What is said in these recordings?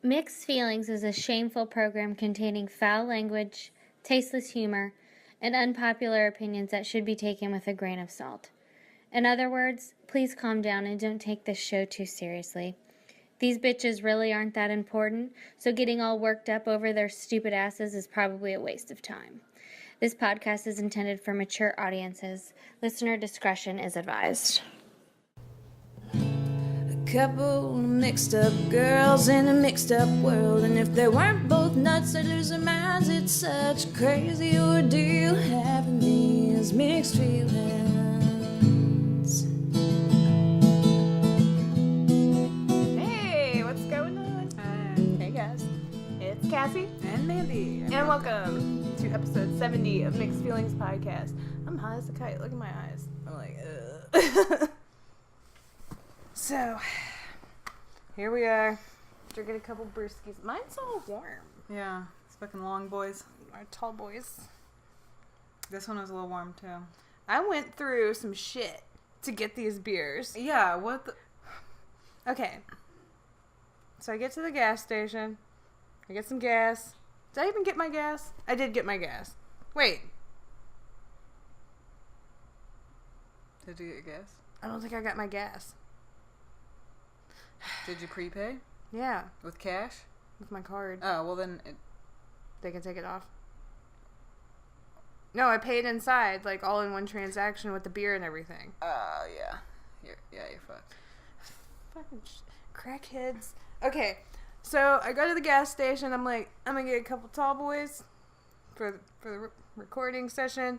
Mixed Feelings is a shameful program containing foul language, tasteless humor, and unpopular opinions that should be taken with a grain of salt. In other words, please calm down and don't take this show too seriously. These bitches really aren't that important, so getting all worked up over their stupid asses is probably a waste of time. This podcast is intended for mature audiences. Listener discretion is advised. A couple mixed up girls in a mixed up world, and if they weren't both nuts, they'd lose their minds. It's such a crazy ordeal having these mixed feelings. Hey, what's going on? Hey guys, it's Cassie and Mandy, and welcome to episode 70 of Mixed Feelings Podcast. I'm high as a kite. Look at my eyes. I'm like, ugh. So, here we are, drinking a couple brewskis. Mine's all warm. Yeah, it's fucking long, boys. Our tall boys. This one was a little warm too. I went through some shit to get these beers. Yeah, what the? Okay. So I get to the gas station. I get some gas. Did I even get my gas? I did get my gas. Wait. Did you get gas? I don't think I got my gas. Did you prepay? Yeah. With cash? With my card. Oh, well then... They can take it off. No, I paid inside, like all in one transaction with the beer and everything. Yeah. You're fucked. Fucking crackheads. Okay, so I go to the gas station. I'm like, I'm gonna get a couple tall boys for the recording session.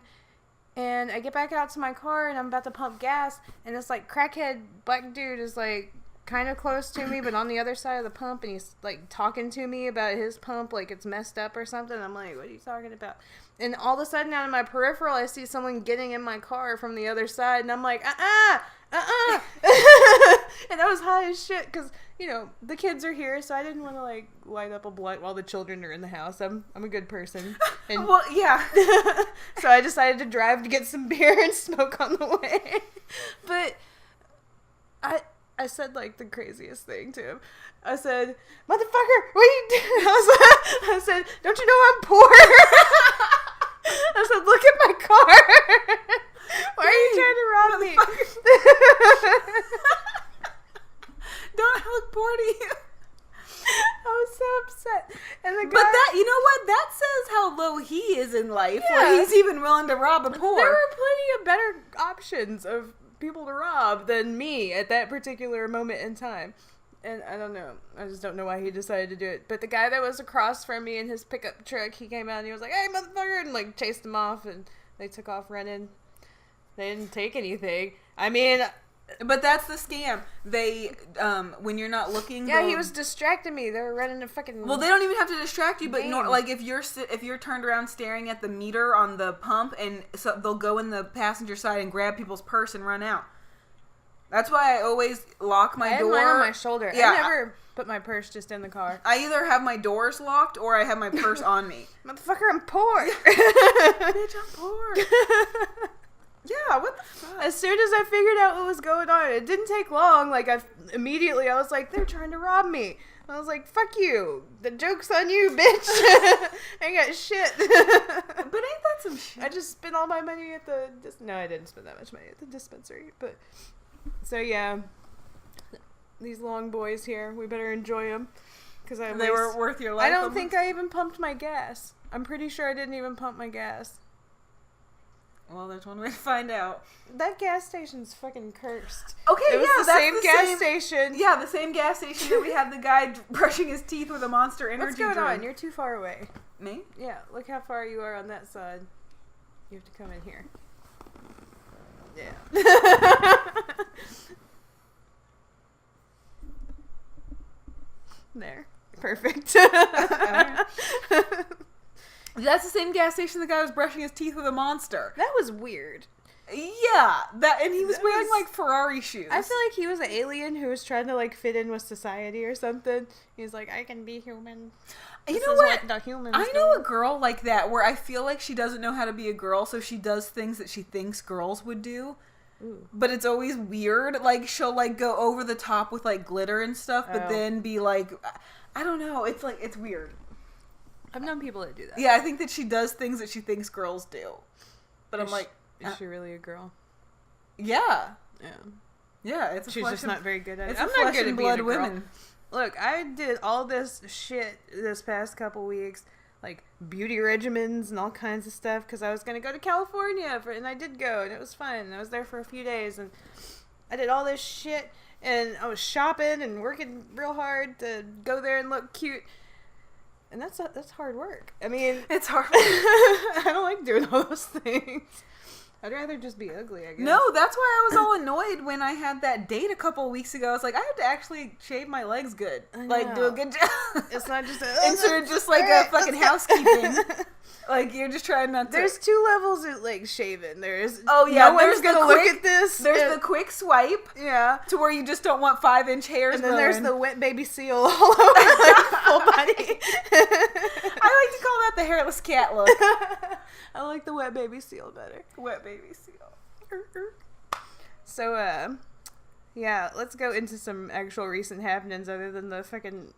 And I get back out to my car and I'm about to pump gas. And this like crackhead black dude is like kind of close to me, but on the other side of the pump, and he's like talking to me about his pump like it's messed up or something. I'm like, what are you talking about? And all of a sudden out of my peripheral I see someone getting in my car from the other side, and I'm like, and I was high as shit because, you know, the kids are here, so I didn't want to like light up a blunt while the children are in the house. I'm a good person. And Well, yeah. so I decided to drive to get some beer and smoke on the way. But I said, like, the craziest thing to him. I said, motherfucker, what are you doing? I said, don't you know I'm poor? I said, look at my car. Why are you trying to rob me? Don't I look poor to you? I was so upset. And the guy, But that, you know what? That says how low he is in life, where he's even willing to rob a poor. there were plenty of better options of people to rob than me at that particular moment in time. And I don't know. I just don't know why he decided to do it. But the guy that was across from me in his pickup truck, he came out and he was like, hey, motherfucker, and like chased him off, and they took off running. They didn't take anything. I mean... But that's the scam. They, when you're not looking... Yeah, he was distracting me. They were running a fucking... Well, they don't even have to distract you, but game. like if you're turned around staring at the meter on the pump, and so they'll go in the passenger side and grab people's purse and run out. That's why I always lock my door. I had mine on my shoulder. Yeah, I never put my purse just in the car. I either have my doors locked or I have my purse on me. Motherfucker, I'm poor. Bitch, I'm poor. Yeah, what the fuck? As soon as I figured out what was going on, it didn't take long. Like, I was like, they're trying to rob me. I was like, fuck you. The joke's on you, bitch. I ain't got shit. But ain't that some shit? I just spent all my money at the... No, I didn't spend that much money at the dispensary. But, so yeah. These long boys here, we better enjoy them. Because They were worth your life. I don't think I even pumped my gas. I'm pretty sure I didn't even pump my gas. Well, there's one way to find out. That gas station's fucking cursed. Okay, it was yeah, the that's same the gas same station. Yeah, the same gas station that we had the guy brushing his teeth with a Monster Energy What's going drink. on? You're too far away. Me? Yeah, look how far you are on that side. You have to come in here. Yeah. There. Perfect. That's the same gas station the guy was brushing his teeth with a Monster. That was weird. Yeah, and he was That wearing was- like Ferrari shoes. I feel like he was an alien who was trying to like fit in with society or something. He's like, I can be human. You This know is what? the humans I know do. a girl like that where I feel like she doesn't know how to be a girl, so she does things that she thinks girls would do. Ooh. But it's always weird. Like, she'll, like, go over the top with, like, glitter and stuff, but then be, like, I don't know. It's, like, it's weird. I've known people that do that. Yeah, I think that she does things that she thinks girls do. But I'm like... Is she really a girl? Yeah. Yeah. Yeah, it's a She's just not very good at it. It's I'm a not flesh good and at being blood a girl. women. Look, I did all this shit this past couple weeks, like beauty regimens and all kinds of stuff, because I was going to go to California, and I did go, and it was fun. And I was there for a few days, and I did all this shit, and I was shopping and working real hard to go there and look cute. And that's hard work. I mean, It's hard. I don't like doing all those things. I'd rather just be ugly, I guess. No, that's why I was all annoyed when I had that date a couple of weeks ago. I was like, I have to actually shave my legs good. Like, do a good job. It's not just Instead of just like a fucking housekeeping. Like, you're just trying not to. There's 2 levels of like shaving. There's Oh, yeah, no there's one's gonna the look quick- at this. There's the quick swipe yeah, to where you just don't want 5-inch hairs. and then there's growing. the wet baby seal all over like full body. I like to call that the hairless cat look. I like the wet baby seal better. Wet baby seal. So yeah, let's go into some actual recent happenings other than the fucking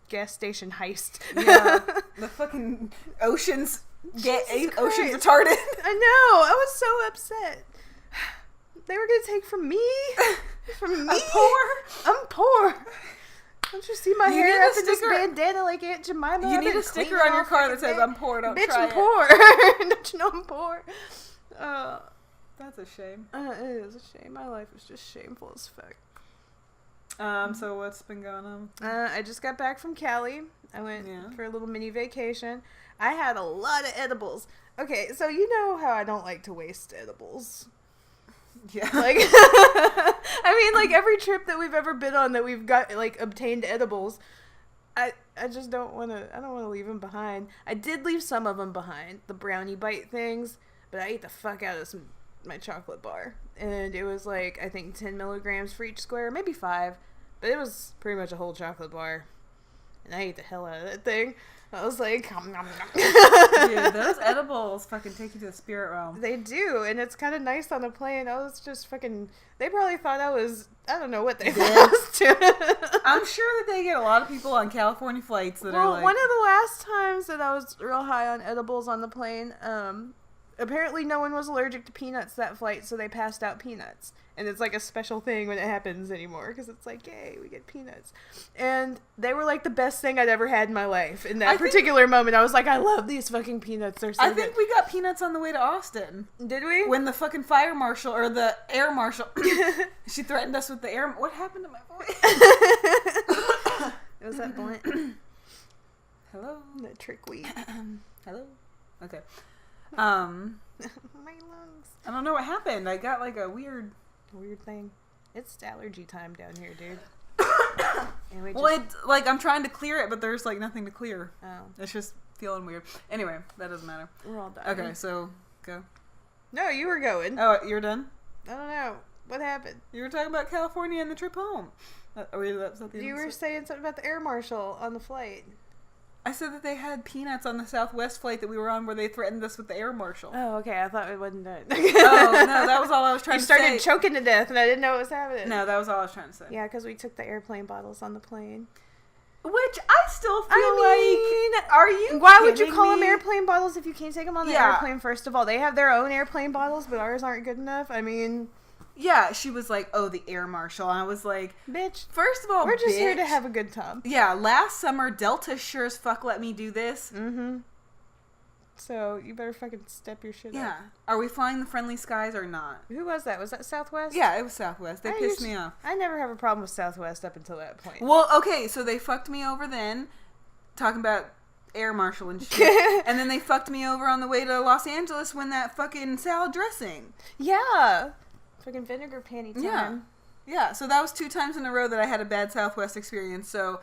gas station heist. Yeah, the fucking oceans Jesus oceans Christ. retarded. I know. I was so upset. They were gonna take from me. From me. I'm poor. Don't you see my You hair need a up in this sticker- bandana like Aunt Jemima? You I've need been a sticker cleaning on your all car that fucking says day. "I'm poor, don't Bitch, try I'm it." poor. Don't you know I'm poor? That's a shame. It is a shame. My life is just shameful as fuck. So what's been going on? I just got back from Cali. I went for a little mini vacation. I had a lot of edibles. Okay, so you know how I don't like to waste edibles. Yeah. Like, I mean, like every trip that we've ever been on that we've got like obtained edibles, I just don't want to. I don't want to leave them behind. I did leave some of them behind, the brownie bite things, but I ate the fuck out of my chocolate bar, and it was like I think 10 milligrams for each square, maybe 5, but it was pretty much a whole chocolate bar, and I ate the hell out of that thing. I was like, nom, nom, nom. Dude, those edibles fucking take you to the spirit realm. They do, and it's kind of nice on the plane. I was just fucking... They probably thought I don't know what they was to. I'm sure that they get a lot of people on California flights that are like... one of the last times that I was real high on edibles on the plane, apparently no one was allergic to peanuts that flight, so they passed out peanuts. And it's like a special thing when it happens anymore, because it's like, yay, we get peanuts. And they were like the best thing I'd ever had in my life. In that particular moment, I was like, I love these fucking peanuts. They're so I think we got peanuts on the way to Austin. Did we? When the fucking fire marshal, or the air marshal, she threatened us with the air... What happened to my voice? It was that blunt. Hello? That trick weed. Hello? Okay. My lungs. I don't know what happened. I got like a weird thing. It's allergy time down here, dude. And we Well, it's like I'm trying to clear it, but there's like nothing to clear. oh, It's just feeling weird. Anyway, that doesn't matter. we're all dying. Okay, so go. No, you were going. Oh, you're done? I don't know. What happened? You were talking about California and the trip home. You were saying something about the air marshal on the flight. I said that they had peanuts on the Southwest flight that we were on where they threatened us with the air marshal. Oh, okay. I thought it wasn't done. Oh, no, that was all I was trying You to started say. choking to death, and I didn't know what was happening. No, that was all I was trying to say. Yeah, because we took the airplane bottles on the plane. Which I still feel like... Are you Why would you kidding call them me? airplane bottles if you can't take them on the Yeah. airplane, first of all? They have their own airplane bottles, but ours aren't good enough. I mean... Yeah, she was like, oh, the air marshal. And I was like, Bitch. first of all, We're just here to bitch. have a good time. Yeah, last summer, Delta sure as fuck let me do this. Mm-hmm. So, you better fucking step your shit Yeah. up. Are we flying the friendly skies or not? Who was that? Was that Southwest? Yeah, it was Southwest. They I pissed used- me off. I never have a problem with Southwest up until that point. Well, okay, so they fucked me over then, talking about air marshal and shit. And then they fucked me over on the way to Los Angeles when that fucking salad dressing. Yeah. Fucking vinegar panty time. Yeah. Yeah, so that was 2 times in a row that I had a bad Southwest experience. So,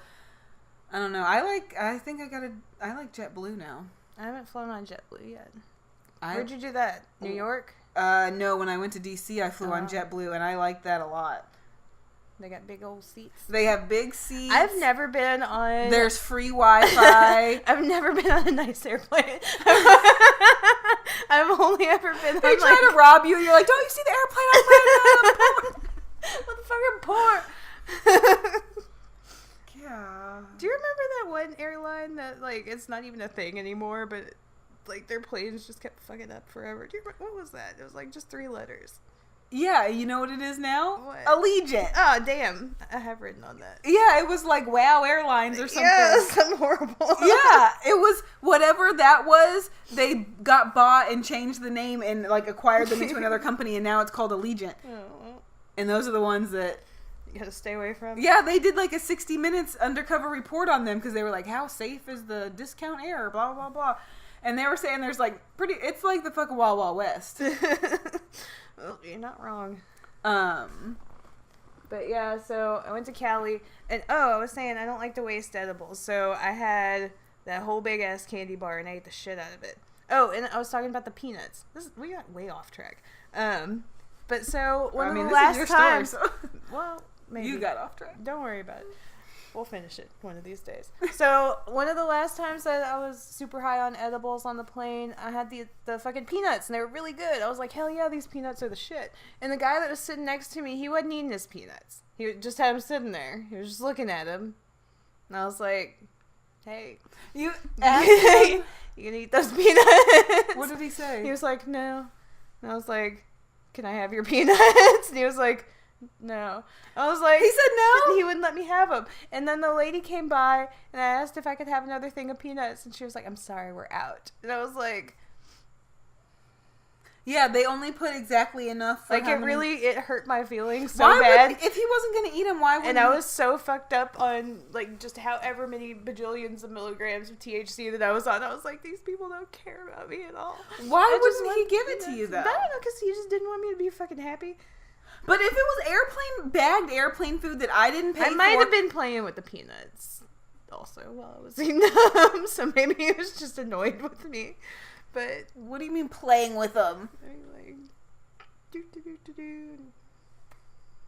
I don't know. I like JetBlue now. I haven't flown on JetBlue yet. I, Where'd you do that? New York? No, when I went to DC, I flew on Oh. JetBlue, and I liked that a lot. They got big old seats. They have big seats. I've never been on... There's free Wi-Fi. I've never been on a nice airplane. I've only ever been They on, try to rob you. You're like, don't you see the airplane I'm landing motherfucking poor. on? Yeah. Do you remember that one airline that, like, it's not even a thing anymore, but, like, their planes just kept fucking up forever? Do you remember, what was that? It was, like, just 3 letters. Yeah, you know what it is now? What? Allegiant. Oh, damn. I have written on that. Yeah, it was like Wow Airlines or something. Yeah, something horrible. Yeah, it was whatever that was. They got bought and changed the name and like acquired them into another company, and now it's called Allegiant. Oh, well, And those are the ones that, you gotta stay away from. yeah, they did like a 60 Minutes undercover report on them because they were like, how safe is the discount air? Blah blah blah. And they were saying there's like it's like the fucking Wild Wild West. Well, you're not wrong. But Yeah, so I went to Cali, and I was saying I don't like to waste edibles, so I had that whole big ass candy bar and I ate the shit out of it. Oh, and I was talking about the peanuts. We got way off track. But so one of the this last is your times, story, so well, maybe you got off track. Don't worry about it. We'll finish it one of these days. So one of the last times that I was super high on edibles on the plane, I had the fucking peanuts, and they were really good. I was like, hell yeah, these peanuts are the shit. And the guy that was sitting next to me, he wasn't eating his peanuts. He just had them sitting there. He was just looking at them. And I was like, hey, You asked him, you gonna eat those peanuts? what did he say? He was like, no. And I was like, can I have your peanuts? And he was like, no. I was like, He said no? He wouldn't let me have them. And then the lady came by, and I asked if I could have another thing of peanuts, and she was like, I'm sorry, we're out. And I was like, Yeah, they only put exactly enough. For like, how it many- really, it hurt my feelings so Why bad. would, if he wasn't gonna eat them, why would? And I was so fucked up on, like, just however many bajillions of milligrams of THC that I was on. I was like, these people don't care about me at all. Why I just wouldn't he want give it to peanuts. you though? I don't know, because he just didn't want me to be fucking happy. But if it was bagged airplane food that I didn't pay I might for, have been playing with the peanuts also while I was eating them, so maybe he was just annoyed with me. But what do you mean playing with them? I mean, like,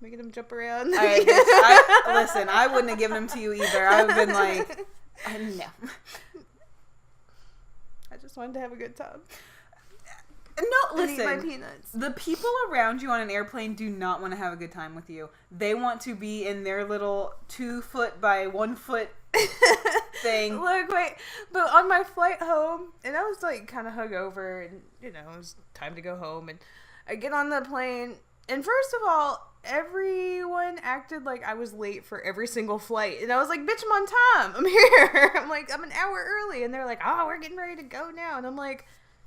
making them jump around. Listen, I wouldn't have given them to you either. I would have been like, no. I just wanted to have a good time. No, And eat my listen. peanuts. The people around you on an airplane do not want to have a good time with you. They want to be in their little 2 foot by 1 foot thing. Look, wait, but on my flight home, and I was like kind of hungover, and you know, it was time to go home, and I get on the plane, and first of all, everyone acted like I was late for every single flight, and I was like, bitch, I'm on time, I'm here. I'm like, I'm an hour early, and they're like, oh, we're getting ready to go now, and I'm like,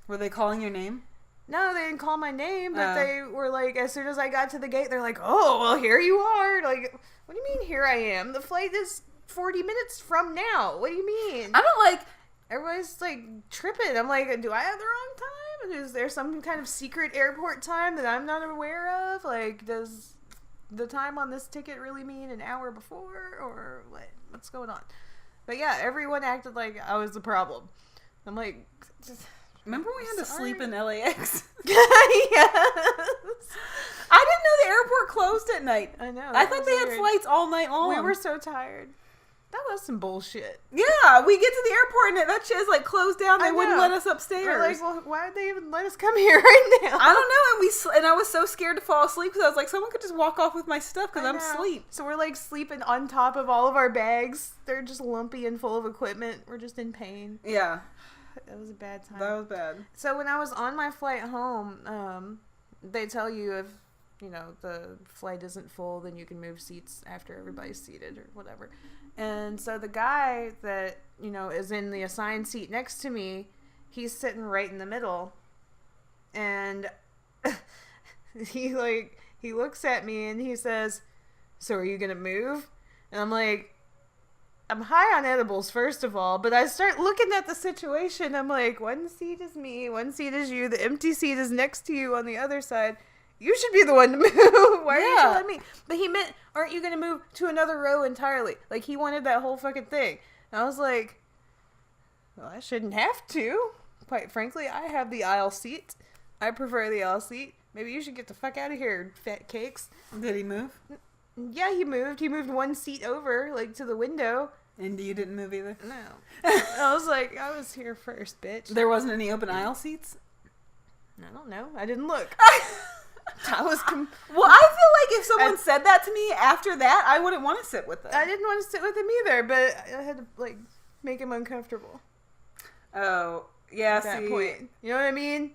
Were they calling your name? no, they didn't call my name, but Oh. they were like, as soon as I got to the gate, they're like, oh, well, here you are. Like, what do you mean, here I am? The flight is 40 minutes from now. What do you mean? I don't like. Everybody's like tripping. I'm like, do I have the wrong time? Is there some kind of secret airport time that I'm not aware of? Like, does the time on this ticket really mean an hour before, or what? What's going on? But yeah, everyone acted like I was the problem. I'm like, Remember we had to Sorry. sleep in LAX? yes. I didn't know the airport closed at night. I know. I that thought was they had weird. flights all night long. We were so tired. That was some bullshit. Yeah, we get to the airport and that shit is like closed down. They I wouldn't know. let us upstairs. We're like, well, why did they even let us come here right now? I don't know, and I was so scared to fall asleep because I was like, someone could just walk off with my stuff because I I'm know. asleep. So we're like sleeping on top of all of our bags. They're just lumpy and full of equipment. We're just in pain. Yeah, It was a bad time. that was bad. So when I was on my flight home, they tell you if, you know, the flight isn't full, then you can move seats after everybody's seated or whatever. And so the guy that, you know, is in the assigned seat next to me, he's sitting right in the middle. And he looks at me and he says, so are you going to move? And I'm like, I'm high on edibles, first of all, but I start looking at the situation. I'm like, one seat is me, one seat is you, the empty seat is next to you on the other side. You should be the one to move. Why are you telling me? But he meant, aren't you going to move to another row entirely? Like, he wanted that whole fucking thing. And I was like, well, I shouldn't have to. Quite frankly, I have the aisle seat. I prefer the aisle seat. Maybe you should get the fuck out of here, fat cakes. Did he move? Yeah, he moved. He moved one seat over, like, to the window. And you didn't move either? No. I was like, I was here first, bitch. There wasn't any open aisle seats? I don't know. I didn't look. I was. Well, I feel like if someone said that to me after that, I wouldn't want to sit with them. I didn't want to sit with him either, but I had to like make him uncomfortable. Oh, yeah. At that point, you know what I mean?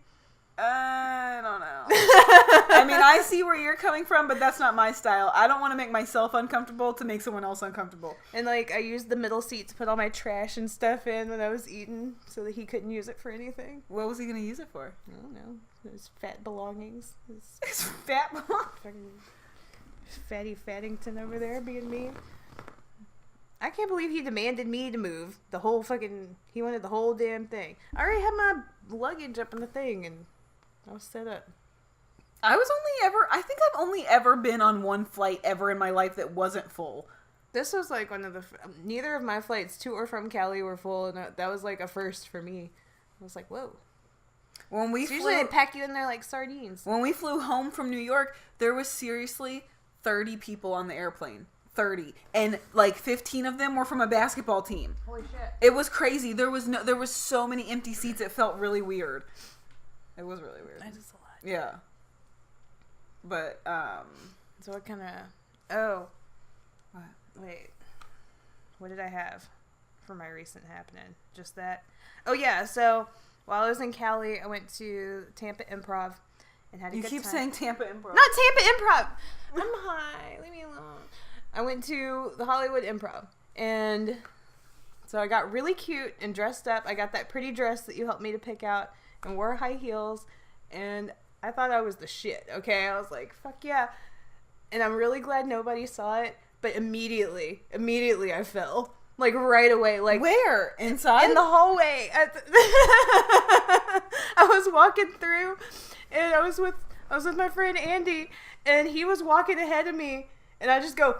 I don't know. I mean, I see where you're coming from, but that's not my style. I don't want to make myself uncomfortable to make someone else uncomfortable. And like, I used the middle seat to put all my trash and stuff in when I was eating, so that he couldn't use it for anything. What was he gonna use it for? I don't know. His fat belongings. His fat belongings. Fucking Fatty Fattington over there being mean. I can't believe he demanded me to move the whole fucking. He wanted the whole damn thing. I already had my luggage up in the thing, and I was set up. I think I've only ever been on one flight ever in my life that wasn't full. This was like one of the. Neither of my flights to or from Cali were full, and that was like a first for me. I was like, whoa. Usually they pack you in there like sardines. When we flew home from New York, there was seriously 30 people on the airplane. 30. And like 15 of them were from a basketball team. Holy shit. It was crazy. There was so many empty seats. It felt really weird. It was really weird. That is a lot. Yeah. But, So what kind of... Oh. What? Wait. What did I have for my recent happening? Just that? Oh, yeah. So, while I was in Cali, I went to Tampa Improv and had a good time. You keep saying Tampa Improv. Not Tampa Improv! I'm high. Leave me alone. I went to the Hollywood Improv. And so I got really cute and dressed up. I got that pretty dress that you helped me to pick out and wore high heels. And I thought I was the shit, okay? I was like, fuck yeah. And I'm really glad nobody saw it. But immediately I fell. Like, right away. Like, where? Inside? In the hallway. I was walking through, and I was with my friend Andy, and he was walking ahead of me, and I just go,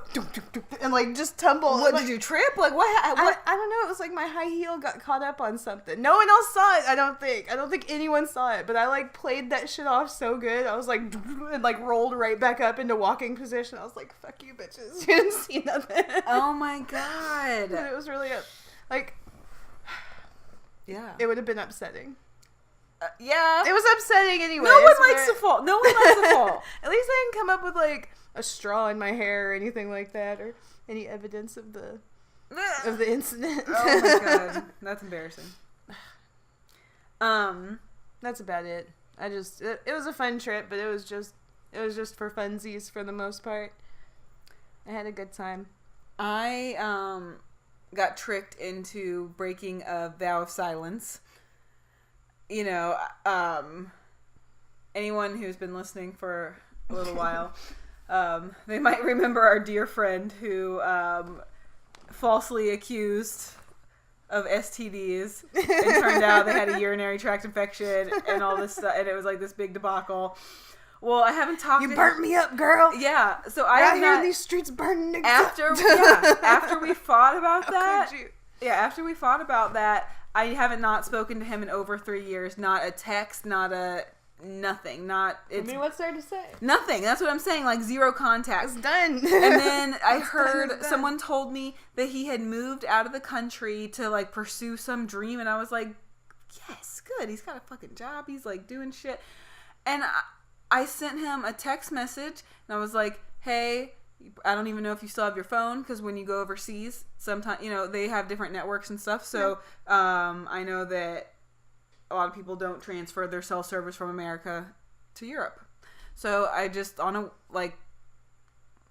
and like, just tumble. What, like, did you trip? Like, what? I don't know. It was like my high heel got caught up on something. No one else saw it, I don't think. I don't think anyone saw it, but I, like, played that shit off so good. I was like, and, like, rolled right back up into walking position. I was like, fuck you, bitches. You didn't see nothing. Oh, my God. But it was really, like, yeah. it would have been upsetting. Yeah. It was upsetting anyway. No one likes to fall. No one likes to fall. At least I didn't come up with, like, a straw in my hair or anything like that, or any evidence of the incident. Oh my God, that's embarrassing. That's about it. It was a fun trip, but it was just for funsies for the most part. I had a good time. I got tricked into breaking a vow of silence. You know, anyone who's been listening for a little while. They might remember our dear friend who falsely accused of STDs and turned out they had a urinary tract infection and all this stuff, and it was like this big debacle. Well, I haven't talked to him. You burnt me up, girl. Yeah, so I out here in these streets burning niggas after we fought about that. After we fought about that, I haven't not spoken to him in over 3 years. Not a text, not a nothing. What's there to say? Nothing. That's what I'm saying. Like, zero contact. It's done. And then I heard someone told me that he had moved out of the country to, like, pursue some dream, and I was like, yes, good. He's got a fucking job. He's, like, doing shit. And I sent him a text message, and I was like, hey, I don't even know if you still have your phone, because when you go overseas, sometimes, you know, they have different networks and stuff. So I know that a lot of people don't transfer their cell service from America to Europe. So I just, on a, like,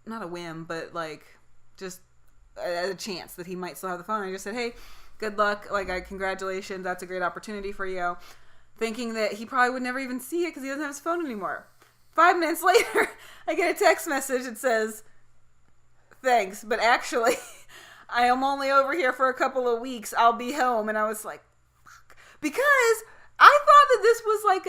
not a whim, but, like, just a chance that he might still have the phone, I just said, hey, good luck. Like, congratulations. That's a great opportunity for you. Thinking that he probably would never even see it because he doesn't have his phone anymore. 5 minutes later, I get a text message that says, thanks, but actually, I am only over here for a couple of weeks. I'll be home. And I was like, fuck. Because I thought that this was like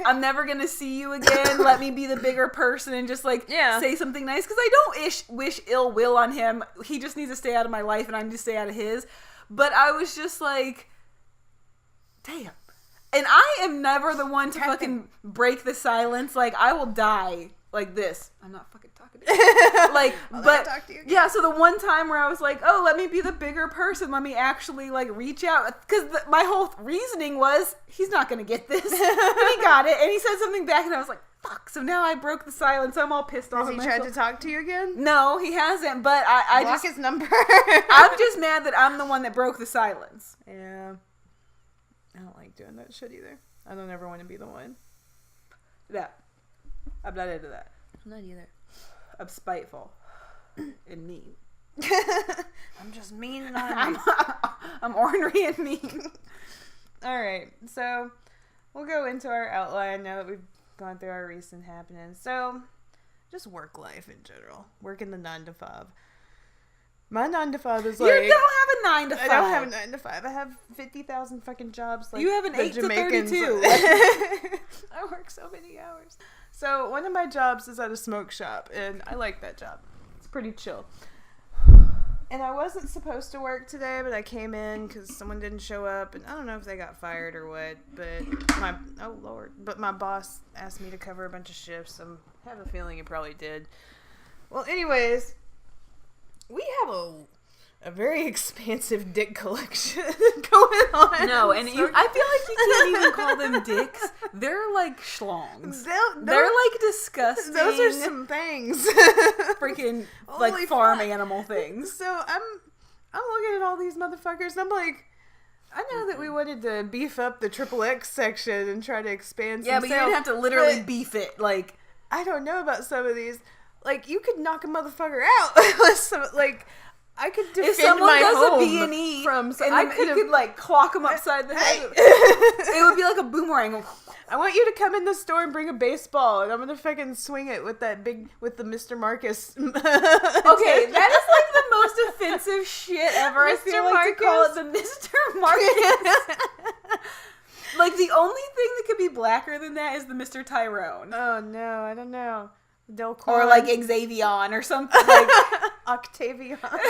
I'm never going to see you again. Let me be the bigger person and just, like, say something nice. Because I don't wish ill will on him. He just needs to stay out of my life and I need to stay out of his. But I was just like, damn. And I am never the one to fucking break the silence. Like, I will die like this. I'm not fucking talking to you. Like, but talk to you again. yeah. So the one time where I was like, oh, let me be the bigger person. Let me actually like reach out, because my whole reasoning was he's not gonna get this. And he got it, and he said something back, and I was like, fuck. So now I broke the silence. I'm all pissed off. Has he tried to talk to you again? No, he hasn't. But I Block just his number. I'm just mad that I'm the one that broke the silence. Yeah. I don't like doing that shit either. I don't ever want to be the one. Yeah, I'm not into that. I'm not either. I'm spiteful and mean. I'm just mean and I'm ornery and mean. Alright, so we'll go into our outline now that we've gone through our recent happenings. So, just work life in general. Working the 9 to 5. My 9 to 5 is like... You don't have a 9 to 5. I don't have a 9 to 5. I have 50,000 fucking jobs. Like you have an 8 Jamaicans. to 32. I work so many hours. So, one of my jobs is at a smoke shop, and I like that job. It's pretty chill. And I wasn't supposed to work today, but I came in because someone didn't show up, and I don't know if they got fired or what, but my boss asked me to cover a bunch of shifts. I have a feeling he probably did. Well, anyways, we have a very expansive dick collection going on. No, and I feel like you can't even call them dicks. They're like schlongs. They're like disgusting. Those are some things. Freaking like Holy farm fuck. animal things. So I'm looking at all these motherfuckers, and I'm like, I know that we wanted to beef up the XXX section and try to expand some Yeah, but you didn't have to literally beef it. Like, I don't know about some of these. Like, you could knock a motherfucker out. Like, I could defend if someone my does home a B&E from... and you could like clock them upside the head. Hey. It would be like a boomerang. I want you to come in the store and bring a baseball, and I'm gonna fucking swing it with the Mr. Marcus. Okay, that is like the most offensive shit ever. I feel like to call it the Mr. Marcus. Like, the only thing that could be blacker than that is the Mr. Tyrone. Oh no, I don't know. Delcoin. Or like Xavion or something like Octavion. Fuck.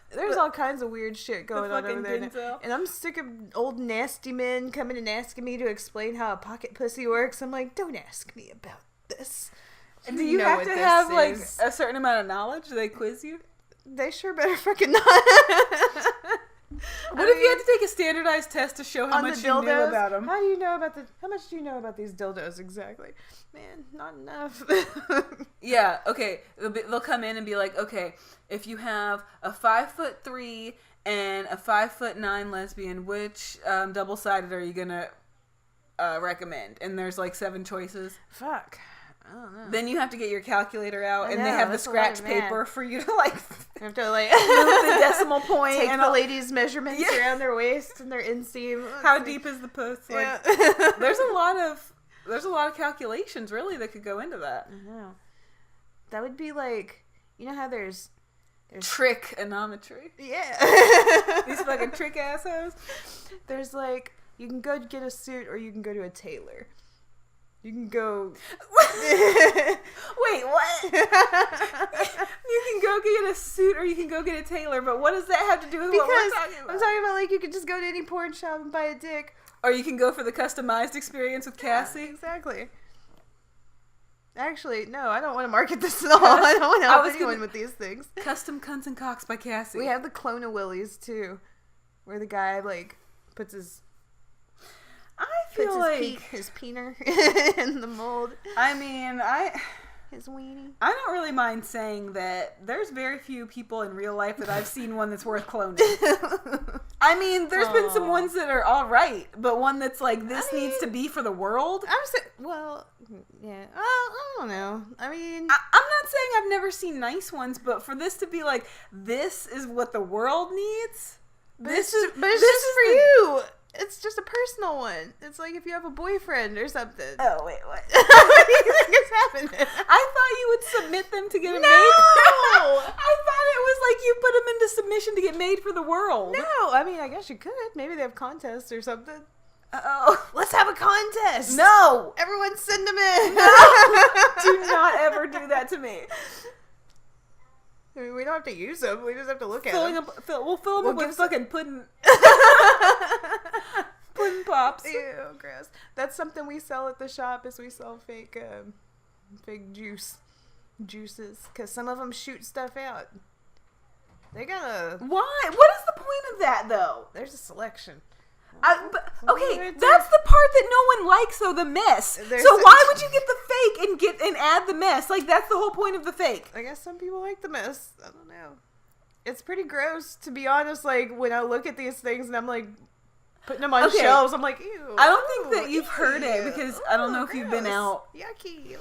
There's all kinds of weird shit going on over there. Denzel. And I'm sick of old nasty men coming and asking me to explain how a pocket pussy works. I'm like, don't ask me about this. Do you have to have like a certain amount of knowledge? Do they quiz you? They sure better fucking not. What if you had to take a standardized test to show how much you knew about them? How much do you know about these dildos exactly? Man, not enough. Yeah, okay. They'll come in and be like, okay, if you have a 5'3" and a 5'9" lesbian, which double-sided are you gonna recommend? And there's like 7 choices. Fuck. I don't know. Then you have to get your calculator out, and know, they have the that's a lot of scratch paper math. for you to like You have to like move the decimal point. take and the ladies' measurements Yeah. around their waist and their inseam. How deep is the puss? Like, Yeah. there's a lot of calculations really that could go into that. I know. That would be like, you know how there's Trigonometry. yeah. These fucking trick assholes. There's like, you can go get a suit or you can go to a tailor. You can go. Wait, what? You can go get a suit or you can go get a tailor, but what does that have to do with what we're talking about? I'm talking about like you could just go to any porn shop and buy a dick. Or you can go for the customized experience with Cassi. Yeah, exactly. Actually, no, I don't want to market this at all. I don't want to help anyone with these things. Custom Cunts and Cocks by Cassi. We have the Clone of Willies too, where the guy like puts his his peener in the mold. I mean, His weenie. I don't really mind saying that there's very few people in real life that I've seen one that's worth cloning. I mean, there's been some ones that are alright, but one that's like, this needs to be for the world. Yeah. I don't know. I mean, I'm not saying I've never seen nice ones, but for this to be like, this is what the world needs. It's just for you. It's just a personal one. It's like if you have a boyfriend or something. Oh, wait, what? What do you think is happening? I thought you would submit them to get No! made. I thought it was like you put them into submission to get made for the world. No, I mean, I guess you could. Maybe they have contests or something. Oh. Let's have a contest. No! Everyone send them in. Do not ever do that to me. I mean, we don't have to use them. We just have to look at We'll them. fill them We'll with give fucking pudding. pops. Ew, gross. That's something we sell at the shop. Is we sell fake juices, because some of them shoot stuff out. They gotta. Why? What is the point of that, though? There's a selection. Okay, that's the part that no one likes, though, the mess. So why would you get the fake and add the mess? Like, that's the whole point of the fake. I guess some people like the mess. I don't know. It's pretty gross, to be honest. Like, when I look at these things and I'm like putting them on shelves, I'm like, ew. I don't think that you've heard it, because I don't know if you've been out. Yucky.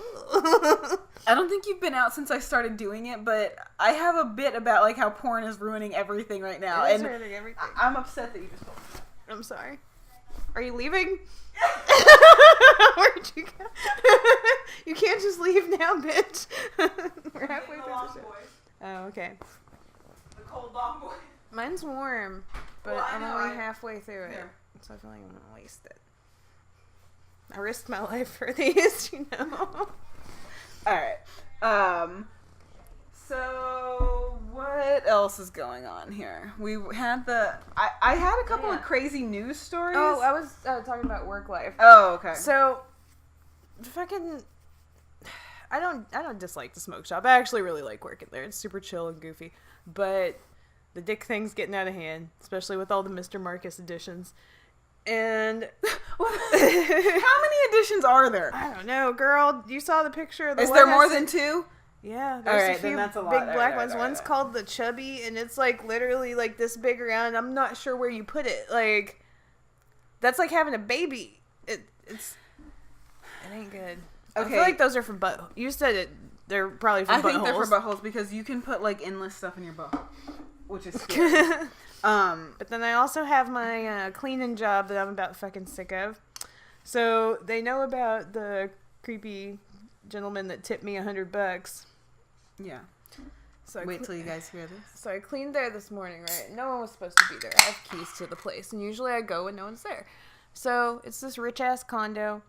I don't think you've been out since I started doing it, but I have a bit about like how porn is ruining everything right now. It is ruining everything. I'm upset that you just told me that. I'm sorry. Are you leaving? Where'd you go? You can't just leave now, bitch. We're halfway through the show. Oh, okay. The cold long boy. Mine's warm, but Well, I'm only halfway through it. Here. So I feel like I'm going to waste it. I risked my life for these, you know. Alright. So what else is going on here? We had I had a couple of crazy news stories. Oh, I was talking about work life. Oh, okay. So, fucking, I don't dislike the smoke shop. I actually really like working there. It's super chill and goofy. But the dick thing's getting out of hand, especially with all the Mr. Marcus editions. And how many editions are there? I don't know, girl. You saw the picture of the Is one there that more has than two? Yeah, there's Alright, a few then that's a lot. big Alright, black alright, ones. alright. One's called the Chubby, and it's like literally like this big around. I'm not sure where you put it. Like, that's like having a baby. It ain't good. Okay. I feel like those are for butt. You said it. They're probably for buttholes. I think they're for buttholes because you can put like endless stuff in your butthole, which is scary. But then I also have my cleaning job that I'm about fucking sick of. So they know about the creepy gentleman that tipped me $100. Yeah. So wait till you guys hear this. So I cleaned there this morning, right? No one was supposed to be there. I have keys to the place, and usually I go when no one's there. So it's this rich ass condo,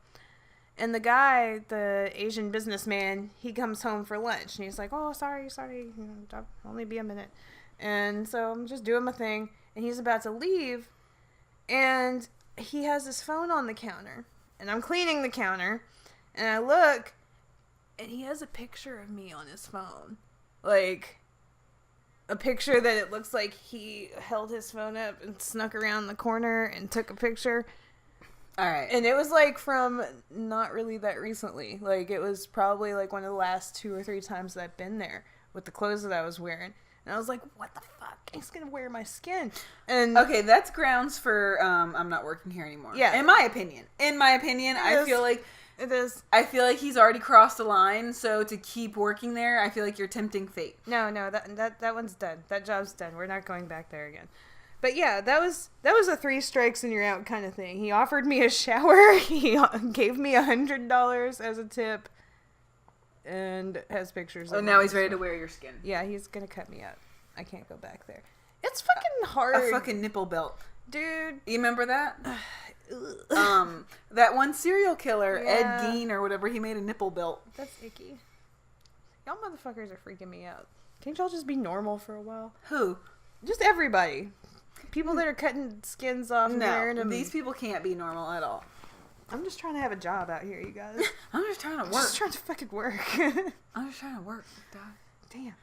and the guy, the Asian businessman, he comes home for lunch, and he's like, "Oh, sorry, I'll only be a minute." And so I'm just doing my thing, and he's about to leave, and he has his phone on the counter, and I'm cleaning the counter, and I look, and he has a picture of me on his phone. Like, a picture that it looks like he held his phone up and snuck around the corner and took a picture. Alright. And it was, like, from not really that recently. Like, it was probably, like, one of the last 2 or 3 times that I've been there with the clothes that I was wearing. And I was like, what the fuck? He's gonna wear my skin. And okay, that's grounds for, I'm not working here anymore. Yeah. In my opinion, I feel like it is. I feel like he's already crossed the line, so to keep working there, I feel like you're tempting fate. No, that one's done. That job's done. We're not going back there again. But yeah, that was a 3 strikes and you're out kind of thing. He offered me a shower. He gave me $100 as a tip, and has pictures. Oh, now he's ready to wear your skin. Yeah, he's gonna cut me out. I can't go back there. It's fucking hard. A fucking nipple belt, dude. You remember that? That one serial killer, Yeah. Ed Gein or whatever, he made a nipple belt. That's icky. Y'all motherfuckers are freaking me out. Can't y'all just be normal for a while? Who? Just everybody. People that are cutting skins off and wearing No, them. these people can't be normal at all. I'm just trying to have a job out here, you guys. I'm just trying to work. Just trying to fucking work. I'm just trying to work, dog. Damn.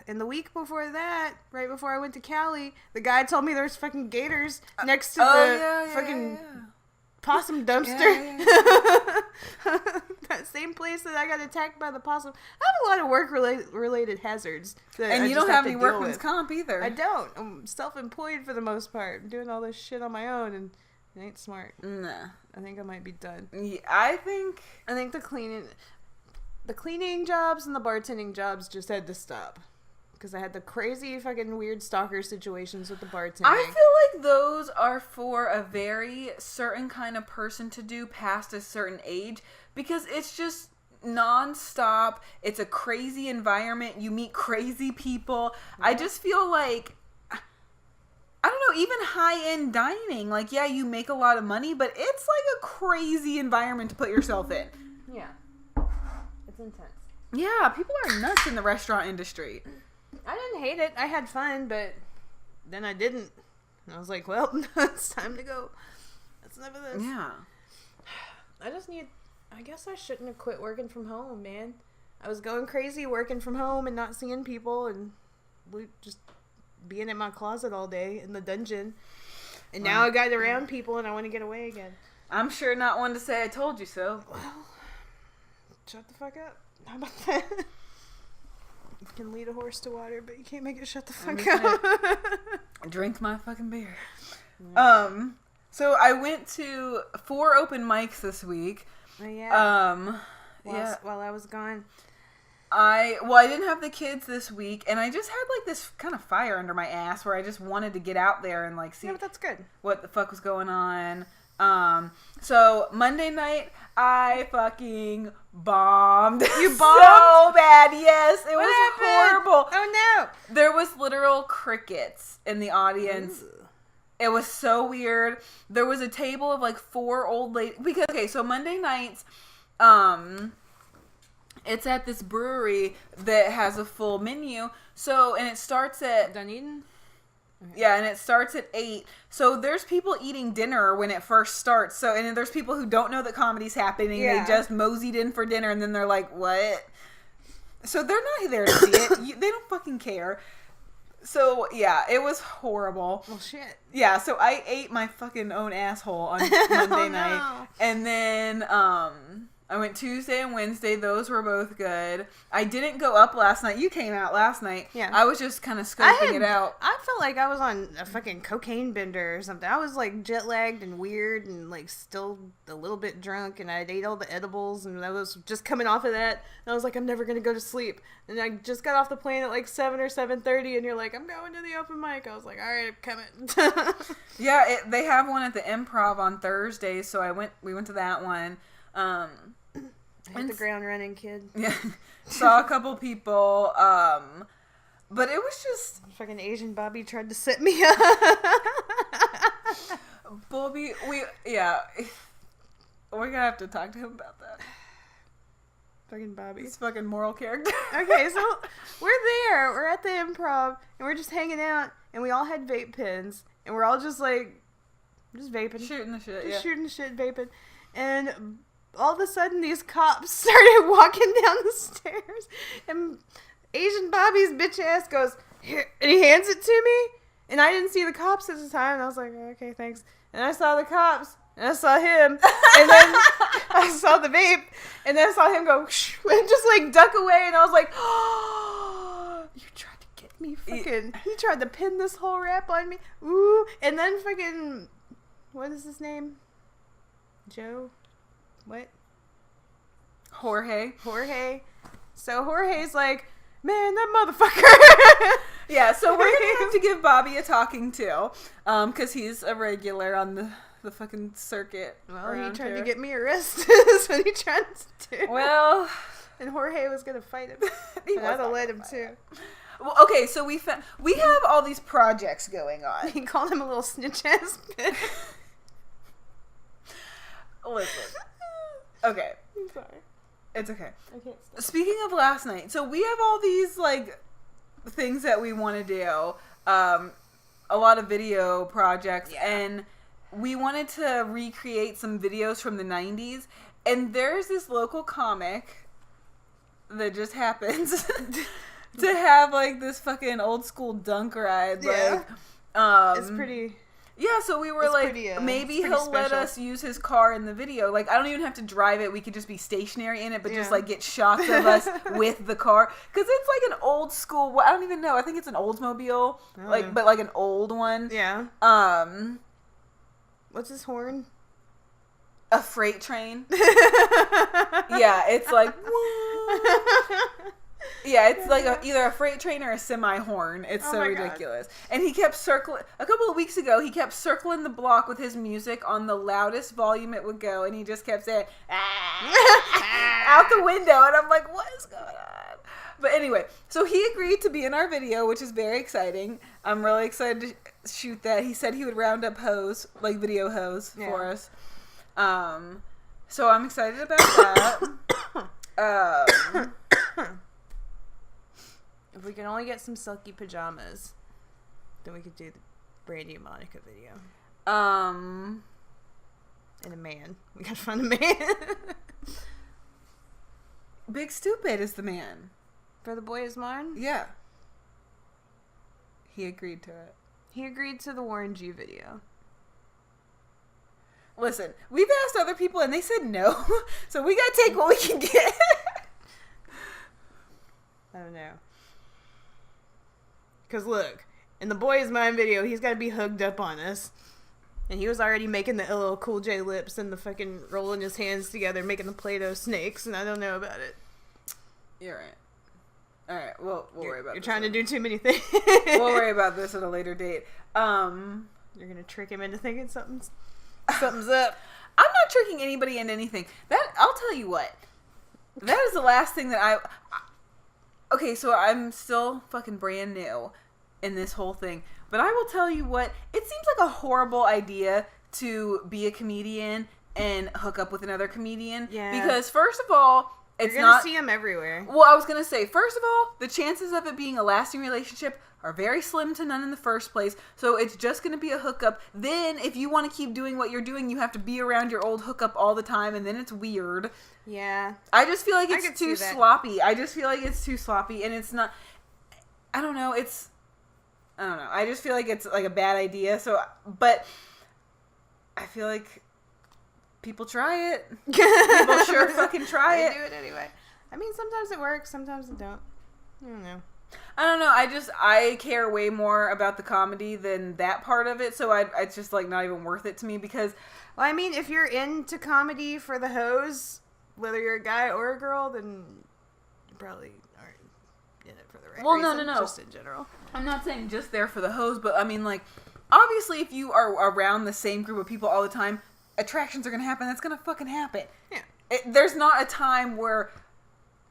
And the week before that, right before I went to Cali, the guy told me there's fucking gators next to the fucking possum dumpster. That same place that I got attacked by the possum. I have a lot of work-related hazards. And you don't have any workman's comp either. I don't. I'm self-employed for the most part. I'm doing all this shit on my own, and it ain't smart. Nah. I think I might be done. Yeah, I think the cleaning jobs and the bartending jobs just had to stop. Because I had the crazy fucking weird stalker situations with the bartending. I feel like those are for a very certain kind of person to do past a certain age. Because it's just non-stop. It's a crazy environment. You meet crazy people. Yeah. I just feel like, I don't know, even high-end dining. Like, yeah, you make a lot of money, but it's like a crazy environment to put yourself in. Yeah. It's intense. Yeah, people are nuts in the restaurant industry. I didn't hate it. I had fun, but then I didn't. And I was like, well, it's time to go. That's enough of this. Yeah. I guess I shouldn't have quit working from home, man. I was going crazy working from home and not seeing people and just being in my closet all day in the dungeon. And now I got around people and I want to get away again. I'm sure not one to say I told you so. Well, shut the fuck up. How about that? You can lead a horse to water, but you can't make it shut the fuck up. Drink my fucking beer. Yeah. So I went to 4 open mics this week. Oh, yeah. Yeah. While I was gone. I didn't have the kids this week, and I just had like this kind of fire under my ass where I just wanted to get out there and like see Yeah, but that's good. what the fuck was going on. So Monday night I fucking bombed. You bombed? So bad, yes. It was happened? horrible. Oh no. There was literal crickets in the audience. Ooh. It was so weird. There was a table of like 4 old ladies. Because, okay, so Monday nights, it's at this brewery that has a full menu. So, and it starts at... Dunedin? Okay. Yeah, and it starts at 8. So there's people eating dinner when it first starts. So, and then there's people who don't know that comedy's happening. Yeah. They just moseyed in for dinner, and then they're like, what? So they're not there to see it. They don't fucking care. So, yeah, it was horrible. Well, shit. Yeah, so I ate my fucking own asshole on Monday night. And then I went Tuesday and Wednesday. Those were both good. I didn't go up last night. You came out last night. Yeah. I was just kind of scoping it out. I felt like I was on a fucking cocaine bender or something. I was like jet lagged and weird and like still a little bit drunk, and I ate all the edibles and I was just coming off of that. And I was like, I'm never gonna go to sleep. And I just got off the plane at like 7 or 7:30, and you're like, I'm going to the open mic. I was like, all right, I'm coming. Yeah, they have one at the Improv on Thursdays, so we went to that one. Hit the ground running, kid. Yeah, saw a couple people, but it was just Fucking Asian Bobby tried to set me up. Bobby. We're gonna have to talk to him about that. Fucking Bobby. He's fucking moral character. Okay, so we're there. We're at the Improv, and we're just hanging out, and we all had vape pens, and we're all just like, just vaping. Shooting the shit, Just shooting the shit, vaping. And all of a sudden, these cops started walking down the stairs, and Asian Bobby's bitch ass goes, here, and he hands it to me, and I didn't see the cops at the time, and I was like, okay, thanks. And I saw the cops, and I saw him, and then I saw the vape, and then I saw him go, and just like duck away, and I was like, oh, you tried to get me, fucking, he tried to pin this whole rap on me, ooh, and then fucking, what is his name? Joe? What? Jorge. So Jorge's like, man, that motherfucker. Yeah, so we're gonna have to give Bobby a talking to, because he's a regular on the fucking circuit. Well, he tried here. to get me arrested. Is what he tried to do. Well, and Jorge was gonna fight him. He And was I'd have not let gonna him fight too. well, okay, so we have all these projects going on. He called him a little snitch ass bitch. Listen. Okay. I'm sorry. It's okay. I can't stop. Speaking of last night, so we have all these, like, things that we want to do. A lot of video projects. Yeah. And we wanted to recreate some videos from the 90s. And there's this local comic that just happens to have, like, this fucking old school dunk ride. Yeah. Like, It's pretty... Yeah, so we were It's like, pretty, maybe it's pretty he'll let special. us use his car in the video. Like, I don't even have to drive it. We could just be stationary in it, but just, Yeah. like, get shots of us with the car. Because it's, like, an old school, I don't even know. I think it's an Oldsmobile. Like, know. but, like, an old one. Yeah. What's his horn? A freight train. Yeah, it's like, yeah, it's like either a freight train or a semi-horn. It's Oh so my God. ridiculous. And he kept circling, a couple of weeks ago, he kept circling the block with his music on the loudest volume it would go, and he just kept saying, out the window, and I'm like, what is going on? But anyway, so he agreed to be in our video, which is very exciting. I'm really excited to shoot that. He said he would round up hoes, like video hoes, for us. So I'm excited about that. If we can only get some silky pajamas, then we could do Brandy and Monica video. And a man. We gotta find a man. Big Stupid is the man. For The Boy Is Mine? Yeah. He agreed to it. He agreed to the Warren G video. Listen, we've asked other people and they said no. So we gotta take what we can get. I don't know. Because look, in The Boy Is Mine video, he's gotta be hugged up on us. And he was already making the LL Cool J lips and the fucking rolling his hands together, making the Play-Doh snakes, and I don't know about it. You're right. Alright, we'll worry about this. You're trying to do too many things. We'll worry about this at a later date. You're gonna trick him into thinking something's up. I'm not tricking anybody into anything. That I'll tell you what. That is the last thing that okay, so I'm still fucking brand new in this whole thing. But I will tell you what, it seems like a horrible idea to be a comedian and hook up with another comedian. Yeah. Because first of all, it's You're gonna not see him everywhere. Well, I was going to say, first of all, the chances of it being a lasting relationship are very slim to none in the first place. So it's just going to be a hookup. Then if you want to keep doing what you're doing, you have to be around your old hookup all the time, and then it's weird. Yeah. I just feel like I it's could too see that. sloppy. I just feel like it's too sloppy, and it's not... I don't know. I just feel like it's like a bad idea. So, but I feel like people try it. People sure fucking try it. They do it anyway. I mean, sometimes it works, sometimes it don't. I don't know. I care way more about the comedy than that part of it. So it's just like not even worth it to me because... Well, I mean, if you're into comedy for the hoes, whether you're a guy or a girl, then you probably aren't in it for the right reason. No. Just in general. I'm not saying just there for the hoes, but I mean, like, obviously if you are around the same group of people all the time, attractions are going to happen. That's going to fucking happen. Yeah. There's not a time where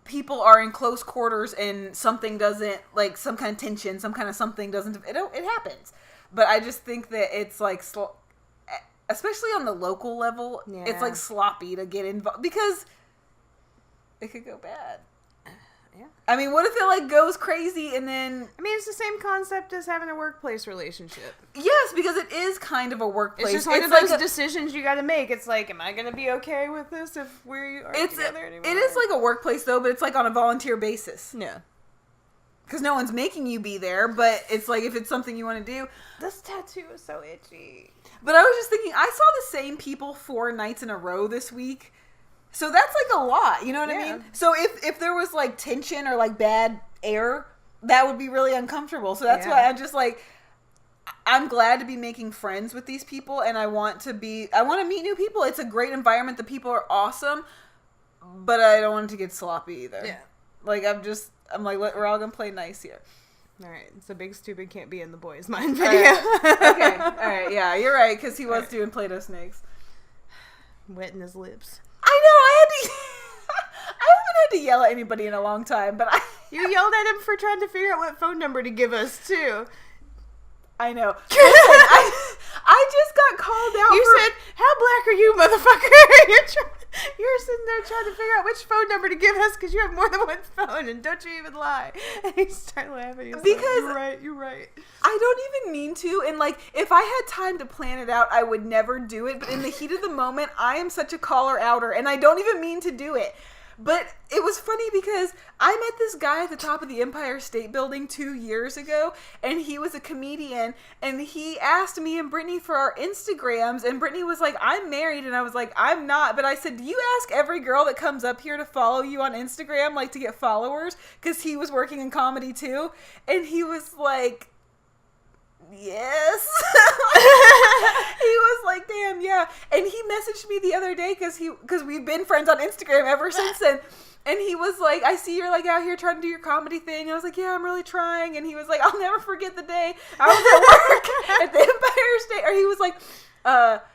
people are in close quarters and something doesn't, like, some kind of tension, some kind of something doesn't, it happens. But I just think that it's, like, especially on the local level, it's, like, sloppy to get involved, because it could go bad. Yeah. I mean, what if it, like, goes crazy and then... I mean, it's the same concept as having a workplace relationship. Yes, because it is kind of a workplace. It's just one of those decisions you gotta make. It's like, am I gonna be okay with this if we aren't together anymore? It is like a workplace, though, but it's, like, on a volunteer basis. Yeah. Because no one's making you be there, but it's, like, if it's something you want to do... This tattoo is so itchy. But I was just thinking, I saw the same people 4 nights in a row this week. So that's, like, a lot, you know what I mean? So if there was, like, tension or, like, bad air, that would be really uncomfortable. So that's why I'm just, like, I'm glad to be making friends with these people, and I want to meet new people. It's a great environment. The people are awesome, but I don't want it to get sloppy either. Yeah. Like, I'm like, we're all going to play nice here. All right, so Big Stupid can't be in The Boy Is Mine video. Okay, all right, yeah, you're right, because he was doing Play-Doh snakes. Wetting his lips. I know, I haven't had to yell at anybody in a long time, but You yelled at him for trying to figure out what phone number to give us, too. I know. Listen, I just got called out. You said, "How black are you, motherfucker?" You're sitting there trying to figure out which phone number to give us because you have more than one phone, and don't you even lie. And he started laughing. Because you're right. I don't even mean to, and like, if I had time to plan it out, I would never do it. But in the heat of the moment, I am such a caller outer, and I don't even mean to do it. But it was funny because I met this guy at the top of the Empire State Building 2 years ago, and he was a comedian, and he asked me and Brittany for our Instagrams, and Brittany was like, "I'm married," and I was like, "I'm not," but I said, "Do you ask every girl that comes up here to follow you on Instagram, like, to get followers?" Because he was working in comedy too, and he was like, "Yes." He was like, "Damn, yeah." And he messaged me the other day because we've been friends on Instagram ever since then. And he was like, "I see you're like out here trying to do your comedy thing." And I was like, "Yeah, I'm really trying." And he was like, "I'll never forget the day I was at work at the Empire State," or he was like,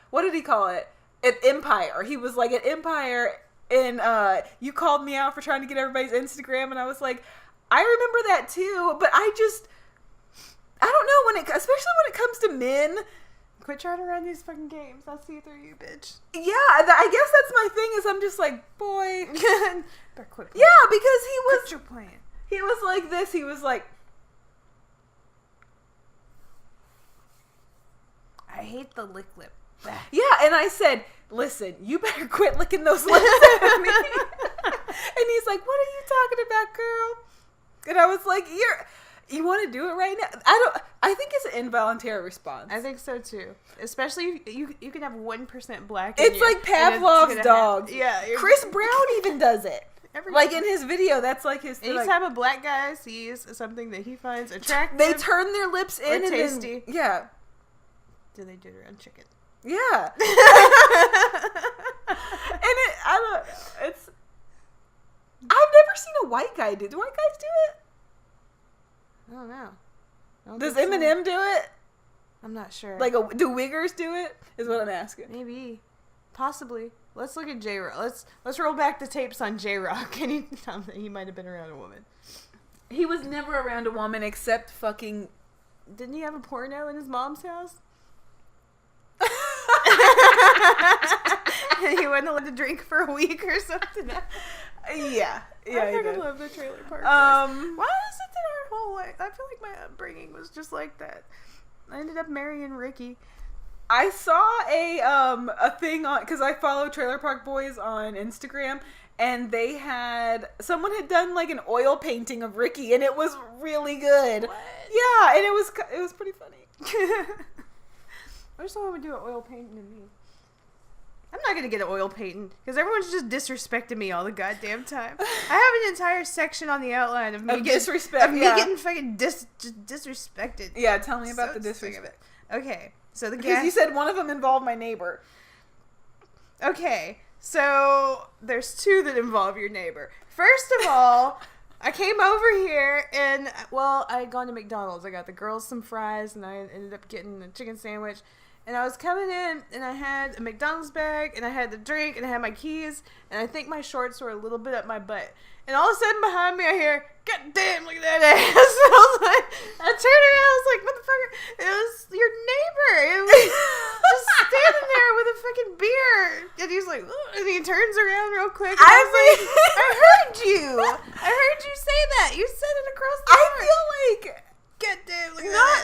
what did he call it? At Empire. He was like, at Empire, and you called me out for trying to get everybody's Instagram. And I was like, I remember that too, but I don't know, especially when it comes to men. Quit trying to run these fucking games. I'll see through you, bitch. Yeah, I guess that's my thing, is I'm just like, boy. Better quit playing. Yeah, because Quit your playing. he was like this. He was like, hate the lick lip. Yeah, and I said, listen, you better quit licking those lips at me. And he's like, what are you talking about, girl? And I was like, you want to do it right now? I think it's an involuntary response. I think so too. Especially you can have 1% black in It's you, like Pavlov's dog. Yeah. Chris Brown even does it. Like in his video, that's like his thing. Anytime a black guy sees something that he finds attractive, they turn their lips in and tasty. Then, yeah. Do they do it around chicken? Yeah. And I've never seen a white guy do. Do white guys do it? I don't know. Does Eminem do it? I'm not sure. Like, do wiggers do it? Is what I'm asking. Maybe, possibly. Let's look at J-Rock. Let's roll back the tapes on J-Rock. Can you tell me he might have been around a woman? He was never around a woman except fucking. Didn't he have a porno in his mom's house? And he wasn't allowed to drink for a week or something. Yeah, I he fucking did. love the Trailer Park Boys. Why is it that our whole life? I feel like my upbringing was just like that. I ended up marrying Ricky. I saw a thing on, because I follow Trailer Park Boys on Instagram, and someone had done like an oil painting of Ricky, and it was really good. What? Yeah, and it was pretty funny. I wish someone would do an oil painting of me. I'm not gonna get an oil painting because everyone's just disrespecting me all the goddamn time. I have an entire section on the outline of me getting disrespect. Of me getting fucking just disrespected. Yeah, tell me about So the disrespect. Okay, so the Because you said one of them involved my neighbor. Okay, so there's two that involve your neighbor. First of all, I came over here and, well, I had gone to McDonald's. I got the girls some fries and I ended up getting a chicken sandwich. And I was coming in and I had a McDonald's bag and I had the drink and I had my keys and I think my shorts were a little bit up my butt. And all of a sudden behind me I hear, God damn, look at that ass. I turned around, I was like, motherfucker, it was your neighbor. It was just standing there with a fucking beer. And he's like, "Ugh," and he turns around real quick. And I was like, I heard you. I heard you say that. You said it across the I room. feel like. God damn, look at Not.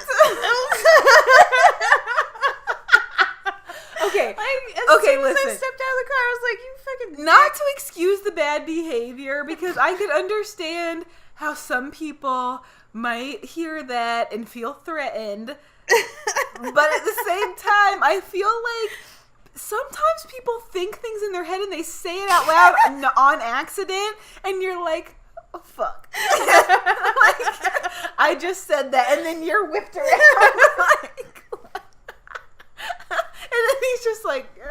Okay. As soon as I listen. stepped out of the car, I was like, you fucking... Not to excuse the bad behavior, because I could understand how some people might hear that and feel threatened. But at the same time, I feel like sometimes people think things in their head and they say it out loud on accident, and you're like, oh, fuck. Like, I just said that, and then you're whipped around. Like, and then he's just like, I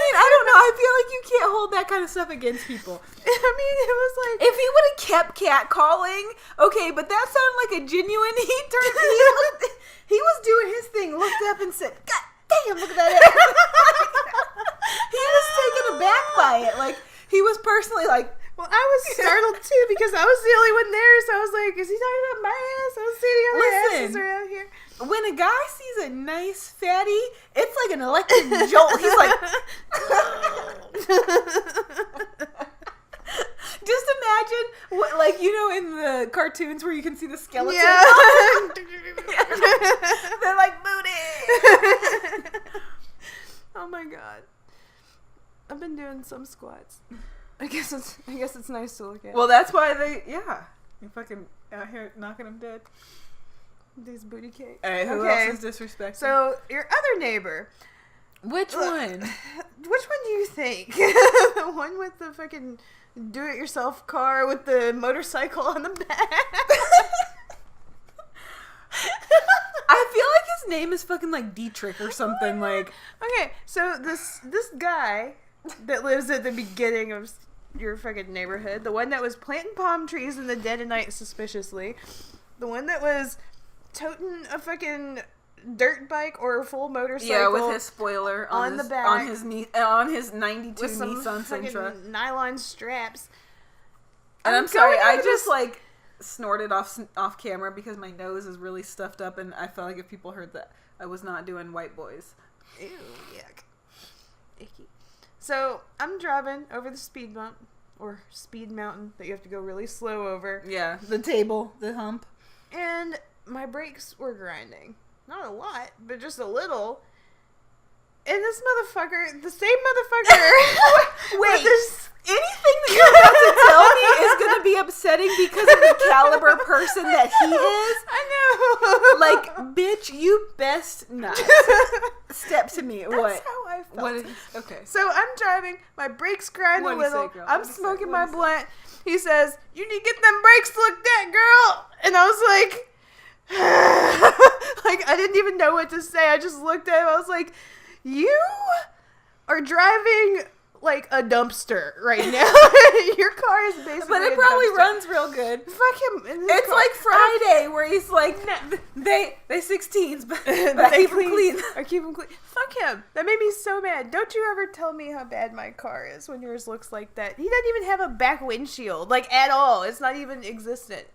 mean, I don't know. I feel like you can't hold that kind of stuff against people. I mean, it was like... If he would have kept catcalling, okay, but that sounded like a genuine... He was doing his thing, looked up and said, God damn, look at that ass. He was taken aback by it. Like, he was personally like... Well, I was startled too because I was the only one there, so I was like, is he talking about my ass? I was seeing the other asses around here. When a guy sees a nice fatty, it's like an electric jolt. He's like... Just imagine, what, like, you know, in the cartoons where you can see the skeleton? Yeah. They're like, booty! Oh my god. I've been doing some squats. I guess it's nice to look at. Well, that's why you're fucking out here knocking them dead. These booty cakes. Hey, who else is disrespectful? So, your other neighbor. Which one? Which one do you think? The one with the fucking do-it-yourself car with the motorcycle on the back? I feel like his name is fucking like Dietrich or something. Like, okay, so this guy that lives at the beginning of your fucking neighborhood, the one that was planting palm trees in the dead of night suspiciously, the one that was toting a fucking dirt bike or a full motorcycle, yeah, with his spoiler on the back, on his 92 with some Nissan fucking Sentra, nylon straps. and I'm sorry, I over just this- like snorted off camera because my nose is really stuffed up, and I felt like if people heard that, I was not doing white boys. Ew, yuck, icky. So I'm driving over the speed bump or speed mountain that you have to go really slow over. Yeah, the table, the hump. And my brakes were grinding. not a lot, but just a little. And this motherfucker, the same motherfucker. Wait, anything that you're about to tell me is going to be upsetting because of the caliber person that he is? I know. Like, bitch, you best not. Step to me. That's What? how I felt. What is, okay. So I'm driving, my brakes grind a What'd he little. say, girl? I'm What'd he say? smoking my What'd he say? blunt. He says, "You need to get them brakes looked at, girl." And I was like, like I didn't even know what to say. I just looked at him. I was like, "You are driving like a dumpster right now. Your car is basically But it a probably dumpster." runs real good. Fuck him. in his It's car. like Friday where he's like, they 16s, but I keep them clean. I keep them clean. Fuck him. That made me so mad. Don't you ever tell me how bad my car is when yours looks like that. He doesn't even have a back windshield, like at all. It's not even existent.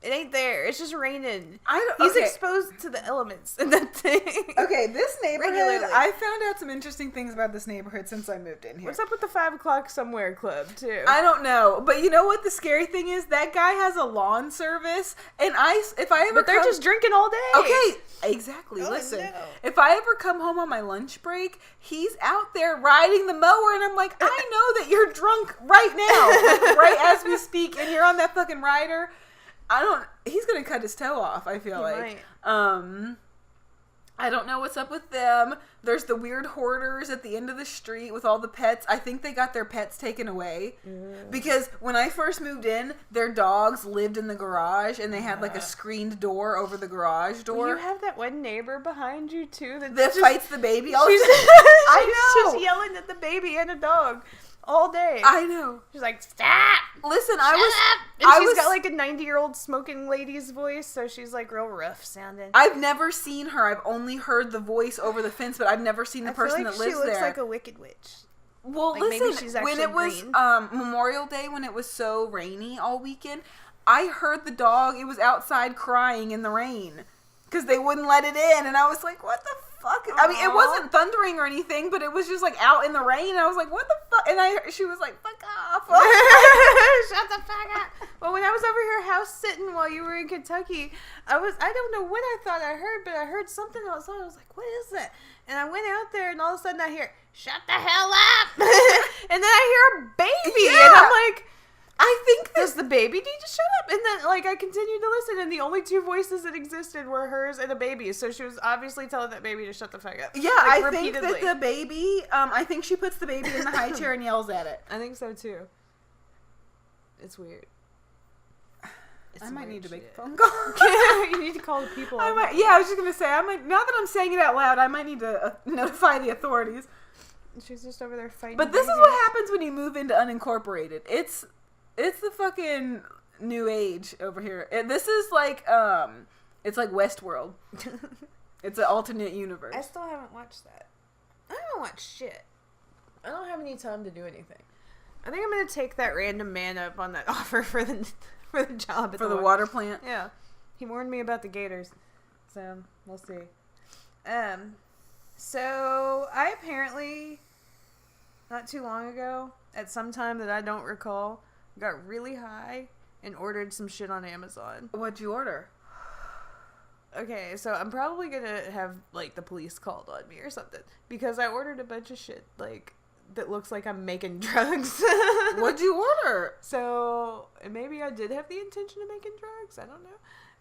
It ain't there. It's just raining. He's exposed to the elements in that thing. Okay, this neighborhood, Regularly. I found out some interesting things about this neighborhood since I moved in here. What's up with the 5 o'clock somewhere club, too? I don't know, but you know what the scary thing is? That guy has a lawn service, and if I ever But they're just drinking all day. Okay, exactly. Oh, Listen, no. if I ever come home on my lunch break, he's out there riding the mower, and I'm like, I know that you're drunk right now, like, right as we speak, and you're on that fucking rider. He's gonna cut his toe off, I feel like. Might. I don't know what's up with them. There's the weird hoarders at the end of the street with all the pets. I think they got their pets taken away. Because when I first moved in, their dogs lived in the garage and they had like a screened door over the garage door. Well, you have that one neighbor behind you, too, that just fights the baby all the She's, time. she's just know. yelling at the baby and a dog all day. I know. She's like, "Stop! Listen, Shut up!" And I she's was- got like a 90-year-old smoking lady's voice, so she's like real rough sounding. I've never seen her. I've only heard the voice over the fence, but I've never seen the person feel like that lives she looks there. like a wicked witch. Well, Like, maybe listen, she's when actually it was green. Memorial Day, when it was so rainy all weekend, I heard the dog. It was outside crying in the rain because they wouldn't let it in, and I was like, "What the fuck?" I mean, it Aw. wasn't thundering or anything, but it was just like out in the rain. And I was like, "What the fuck?" And she was like, "Fuck off!" Shut the fuck up. Well, when I was over here house sitting while you were in Kentucky, I don't know what I thought I heard, but I heard something else. I was like, "What is that?" And I went out there, and all of a sudden I hear, "Shut the hell up!" And then I hear a baby, Yeah. and I'm like, I think does the baby need to shut up? And then, like, I continued to listen, and the only two voices that existed were hers and a baby. So she was obviously telling that baby to shut the fuck up. Yeah, like, I think that the baby. I think she puts the baby in the high chair and yells at it. I think so too. It's weird. I might need to make a shit. phone call. You need to call the people. I was just gonna say, now that I'm saying it out loud, I might need to notify the authorities. She's just over there fighting. But this is babies. what happens when you move into unincorporated. It's the fucking new age over here. This is like it's like Westworld. It's an alternate universe. I still haven't watched that. I haven't watched shit. I don't have any time to do anything. I think I'm gonna take that random man up on that offer for the job at For the water plant. Yeah, he warned me about the gators, so we'll see. So I apparently not too long ago, at some time that I don't recall, got really high and ordered some shit on Amazon. What'd you order? Okay, so I'm probably gonna have like the police called on me or something because I ordered a bunch of shit like that looks like I'm making drugs. What'd you order? So maybe I did have the intention of making drugs. I don't know.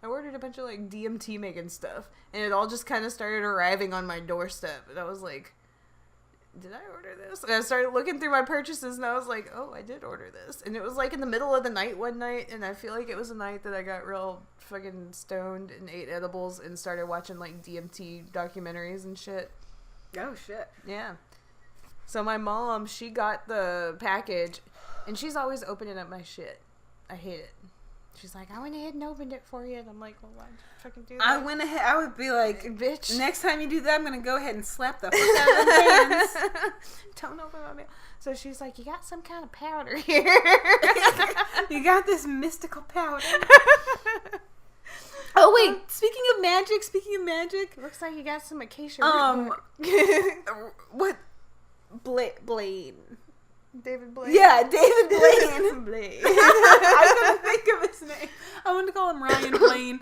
I ordered a bunch of like DMT making stuff, and it all just kind of started arriving on my doorstep, and I was like, did I order this? And I started looking through my purchases, and I was like, oh, I did order this. And it was like in the middle of the night one night, and I feel like it was a night that I got real fucking stoned and ate edibles and started watching like DMT documentaries and shit. Oh shit. Yeah. So my mom, she got the package, and she's always opening up my shit. I hate it. She's like, I went ahead and opened it for you, and I'm like, well, why'd you fucking do that? I went ahead. I would be like, bitch. next time you do that, I'm gonna go ahead and slap the fuck out of them hands. Don't open my mail. So she's like, you got some kind of powder here. You got this mystical powder. Oh wait, speaking of magic. Looks like you got some acacia. What? Blaine. David Blaine. Yeah, David Blaine. Blaine. I couldn't think of his name. I wanted to call him Ryan Blaine.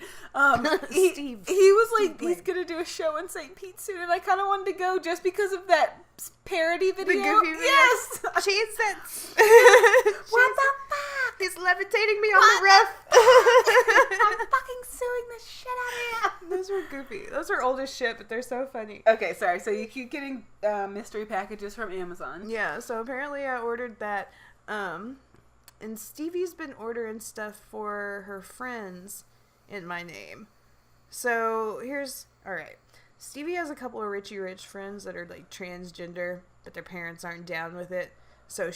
Steve. He was like, Blaine. he's gonna do a show in St. Pete soon, and I kind of wanted to go just because of that parody video. The goofy video. Yes. Cheez-Its. What the fuck? He's levitating me on the roof. I'm fucking suing the shit out of you. Those were goofy. Those are old as shit, but they're so funny. Okay, sorry. So you keep getting mystery packages from Amazon. Yeah, so apparently I ordered that. And Stevie's been ordering stuff for her friends in my name. So alright. Stevie has a couple of Richie Rich friends that are like transgender, but their parents aren't down with it. So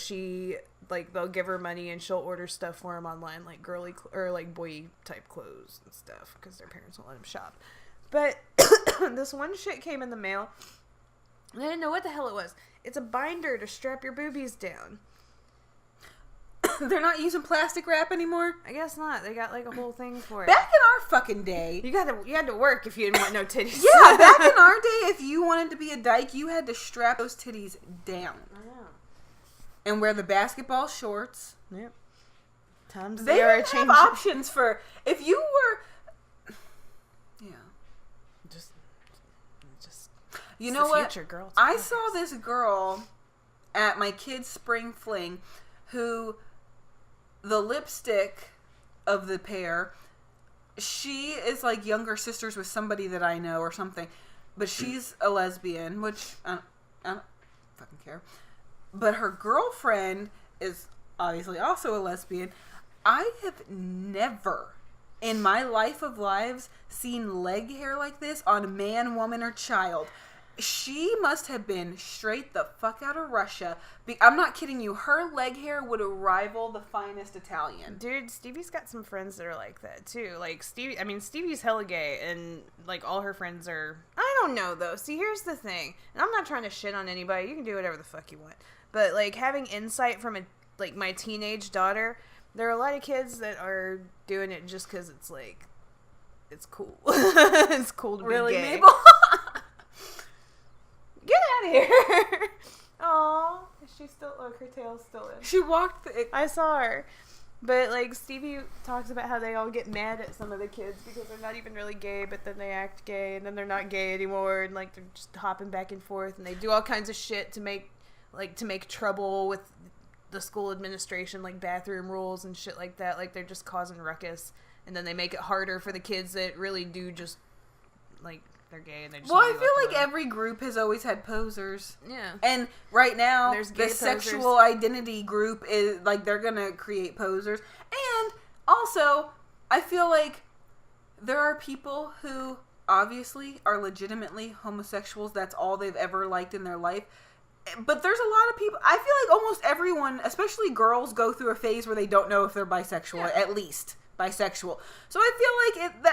they'll give her money and she'll order stuff for them online, like girly or like boy type clothes and stuff, because their parents won't let them shop. But this one shit came in the mail, and I didn't know what the hell it was. It's a binder to strap your boobies down. They're not using plastic wrap anymore? I guess not. They got like a whole thing for it. Back in our fucking day. You had to work if you didn't want no titties. Yeah, back in our day, if you wanted to be a dyke, you had to strap those titties down. I know. And wear the basketball shorts. Yep. Times They are didn't changing. have options for, if you were, yeah. Just You it's know the what? future, girl. It's I progress. saw this girl at my kid's spring fling who, the lipstick of the pair, she is like younger sisters with somebody that I know or something, but she's a lesbian, which I don't fucking care. But her girlfriend is obviously also a lesbian. I have never in my life of lives seen leg hair like this on a man, woman, or child. She must have been straight the fuck out of Russia. I'm not kidding you. Her leg hair would rival the finest Italian. Dude, Stevie's got some friends that are like that too. Like Stevie's hella gay, and like all her friends are. I don't know though. See, here's the thing, and I'm not trying to shit on anybody. You can do whatever the fuck you want, but like having insight from my teenage daughter, there are a lot of kids that are doing it just because it's like, it's cool. It's cool to be Really, gay. Mabel? Get out of here! Aw, is she still? Look, her tail's still in. She walked. I saw her. But, like, Stevie talks about how they all get mad at some of the kids because they're not even really gay, but then they act gay, and then they're not gay anymore, and, like, they're just hopping back and forth, and they do all kinds of shit to make trouble with the school administration, like bathroom rules and shit like that. Like, they're just causing ruckus, and then they make it harder for the kids that really do just, like, they're gay, and they just... Well, I feel like every group has always had posers. Yeah. And right now, There's the gay posers. sexual identity group is, like, they're gonna create posers. And also, I feel like there are people who obviously are legitimately homosexuals. That's all they've ever liked in their life. But there's a lot of people, I feel like almost everyone, especially girls, go through a phase where they don't know if they're bisexual, at least bisexual. So I feel like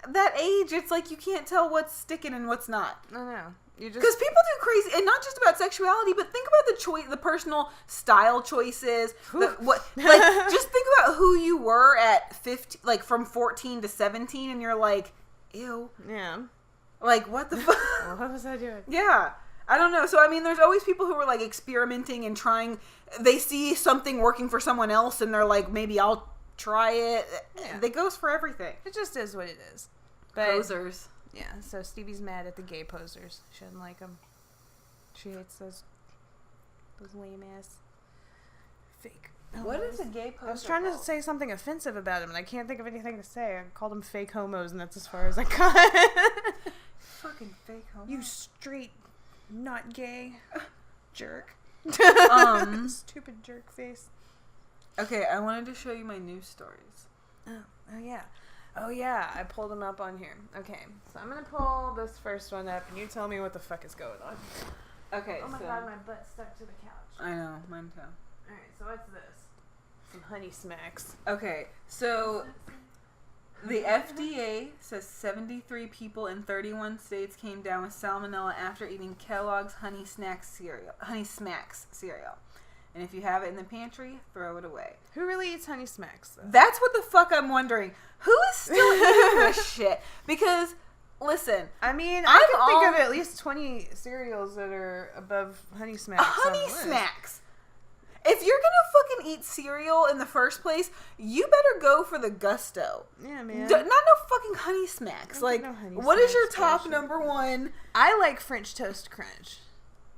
that age, it's like you can't tell what's sticking and what's not. I don't know. You just... Because people do crazy, and not just about sexuality, but think about the personal style choices. Just think about who you were at 15, like from 14 to 17, and you're like, ew. Yeah. Like, what the fuck? Well, what was I doing? Yeah. I don't know. So, I mean, there's always people who are, like, experimenting and trying. They see something working for someone else, and they're like, maybe I'll try it. Yeah. It goes for everything. It just is what it is. But, Posers. yeah, so Stevie's mad at the gay posers. She doesn't like them. She hates those lame ass fake. What is a gay poser? I was trying to say something offensive about him, and I can't think of anything to say. I called them fake homos, and that's as far as I got. Fucking fake homo. You straight, not gay jerk. Stupid jerk face. Okay, I wanted to show you my news stories. Oh yeah, I pulled them up on here. Okay, so I'm gonna pull this first one up, and you tell me what the fuck is going on. Okay, Oh my god, my butt's stuck to the couch. I know, mine too. Alright, so what's this? Some honey smacks. Okay, so the FDA says 73 people in 31 states came down with salmonella after eating Kellogg's Honey Smacks cereal. And if you have it in the pantry, throw it away. Who really eats honey smacks, though? That's what the fuck I'm wondering. Who is still eating this shit? Because, listen. I mean, I'm I can think all- of at least 20 cereals that are above honey smacks. Honey on the list. Smacks. If you're gonna fucking eat cereal in the first place, you better go for the gusto. Yeah, man. Not no fucking Honey Smacks. Like, no Honey what is your Smacks top bullshit. number one? I like French Toast Crunch.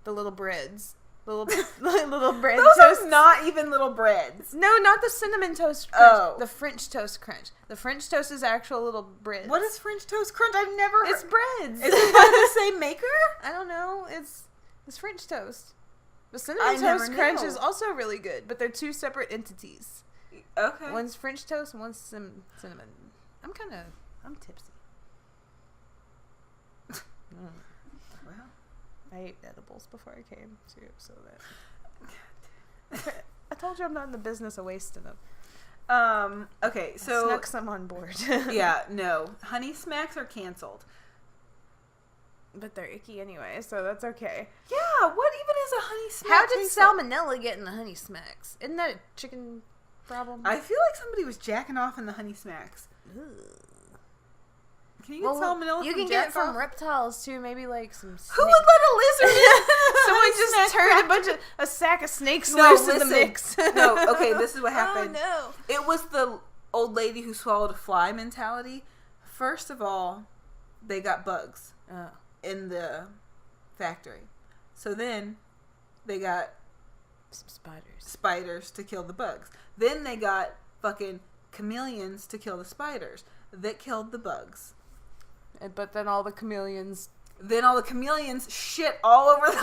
The little breads. Little bread Those toast. are not even little breads. No, not the cinnamon toast crunch. Oh. The French Toast Crunch. The French toast is actual little breads. What is French Toast Crunch? I've never heard. It's breads. Is it by the same maker? I don't know. It's French toast. The I cinnamon never toast crunch knew. is also really good, but they're two separate entities. Okay. One's French toast and one's cinnamon. I'm tipsy. Well, I ate edibles before I came too, so that I told you I'm not in the business of wasting them. okay, I so snuck some on board. yeah, no. Honey Smacks are canceled. But they're icky anyway, so that's okay. Yeah, what even is a Honey Smack? How did taste like? salmonella get in the Honey Smacks? Isn't that a chicken problem? I feel like somebody was jacking off in the Honey Smacks. Can you get salmonella you from can get it jack from off? reptiles too. Maybe like some. Who would let a lizard in? Someone Honey just Smack turned a factory? bunch of a sack of snakes No, loose in the listen. mix. No, okay, this is what happened. Oh It was the old lady who swallowed a fly mentality. First of all, they got bugs no! in the factory. So then they got Some spiders. spiders to kill the bugs. Then they got fucking chameleons to kill the spiders that killed the bugs. But then all the chameleons. Then all the chameleons shit all over the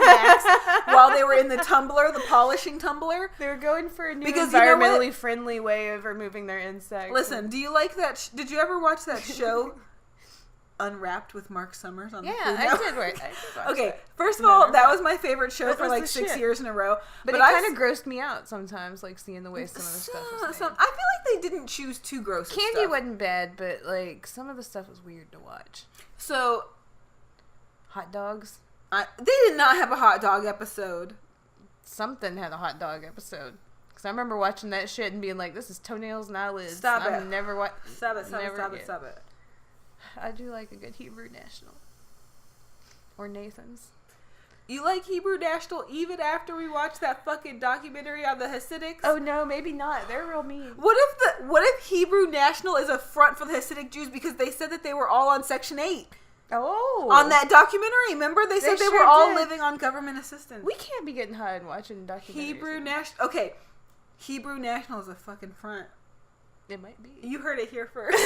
snacks while they were in the tumbler, the polishing tumbler. They were going for a new Because you know what? environmentally friendly way of removing their insects. Listen, do you like that? Did you ever watch that show, Unwrapped with Mark Summers on the Yeah, Food I Network? did watch Okay, that. first of all, Never. that was my favorite show That for was like the 6 shit. years in a row. But it kind of grossed me out sometimes, like seeing the way some of the stuff was made. I feel like they didn't choose too gross. Candy stuff. wasn't bad, but like some of the stuff was weird to watch. So Hot dogs. they did not have a hot dog episode. Something had a hot dog episode. Because I remember watching that shit and being like, this is toenails and eyelids. Stop I'm it. never Stop it! Stop Never it! Stop again. it! Stop it! I do like a good Hebrew National. Or Nathan's. You like Hebrew National even after we watched that fucking documentary on the Hasidics? Oh no, maybe not. They're real mean. What if Hebrew National is a front for the Hasidic Jews because they said that they were all on Section 8 Oh. on that documentary? Remember they said they were sure all did. living on government assistance. We can't be getting high and watching documentaries. Hebrew now. National. Okay, Hebrew National is a fucking front. It might be. You heard it here first.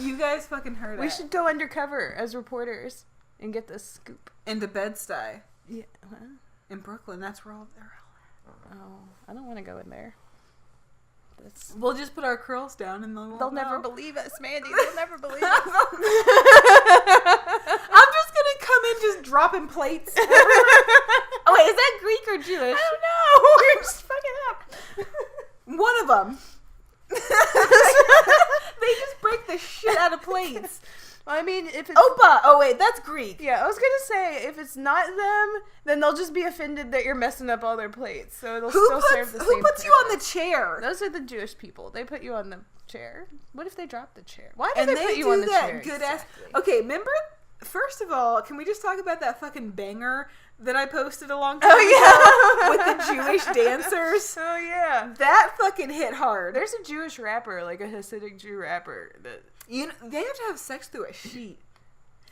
You guys fucking heard it. We should go undercover as reporters and get this scoop. into Bed-Stuy Yeah. Huh? in Brooklyn. That's where they're all Oh, I don't want to go in there. That's. at. We'll just put our curls down and They'll never believe us, Mandy. They'll never believe us. I'm just gonna come in just dropping plates. Oh wait, is that Greek or Jewish? I don't know. We're just fucking up. One of them. They just break the shit out of plates. Well, I mean, if it's Opa! Oh wait, that's Greek. yeah, I was gonna say if it's not them, then they'll just be offended that you're messing up all their plates. So it'll Who still serve the same. Who puts you on the purpose. chair? Those are the Jewish people. They put you on the chair. What if they drop the chair? Why do And they they put you do on the that chair? good exactly? ass. Okay, remember? First of all, can we just talk about that fucking banger that I posted a long time ago with the Jewish dancers? Oh yeah. That fucking hit hard. There's a Jewish rapper, like a Hasidic Jew rapper. That You know, they have to have sex through a sheet.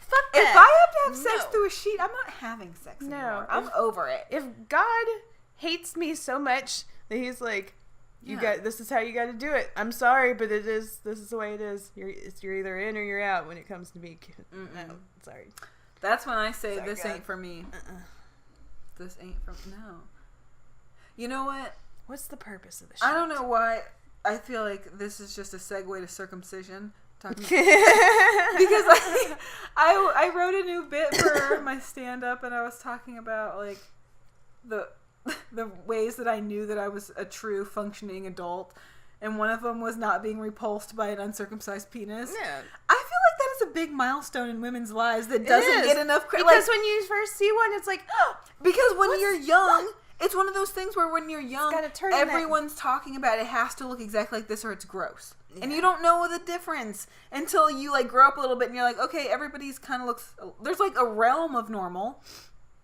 fuck If that. I have to have sex No. through a sheet, I'm not having sex No. anymore. I'm over it. If God hates me so much that He's like, Yeah. this is how you got to do it. I'm sorry, but this is the way it is. You're either in or you're out when it comes to me. No, sorry. That's when I say, Sorry, this God. ain't for me. This ain't for no. You know what? What's the purpose of the shit? I don't know why. I feel like this is just a segue to circumcision. Talking because I wrote a new bit for my stand up and I was talking about like the ways that I knew that I was a true functioning adult, and one of them was not being repulsed by an uncircumcised penis. Yeah. I feel like that is a big milestone in women's lives that doesn't is. get enough credit. Because when you first see one, it's like, Because when What's- you're young, it's one of those things where when you're young, gotta turn in that- everyone's talking about it has to look exactly like this or it's gross. And Yeah. you don't know the difference until you like grow up a little bit and you're like, okay, everybody's kind of looks, there's like a realm of normal,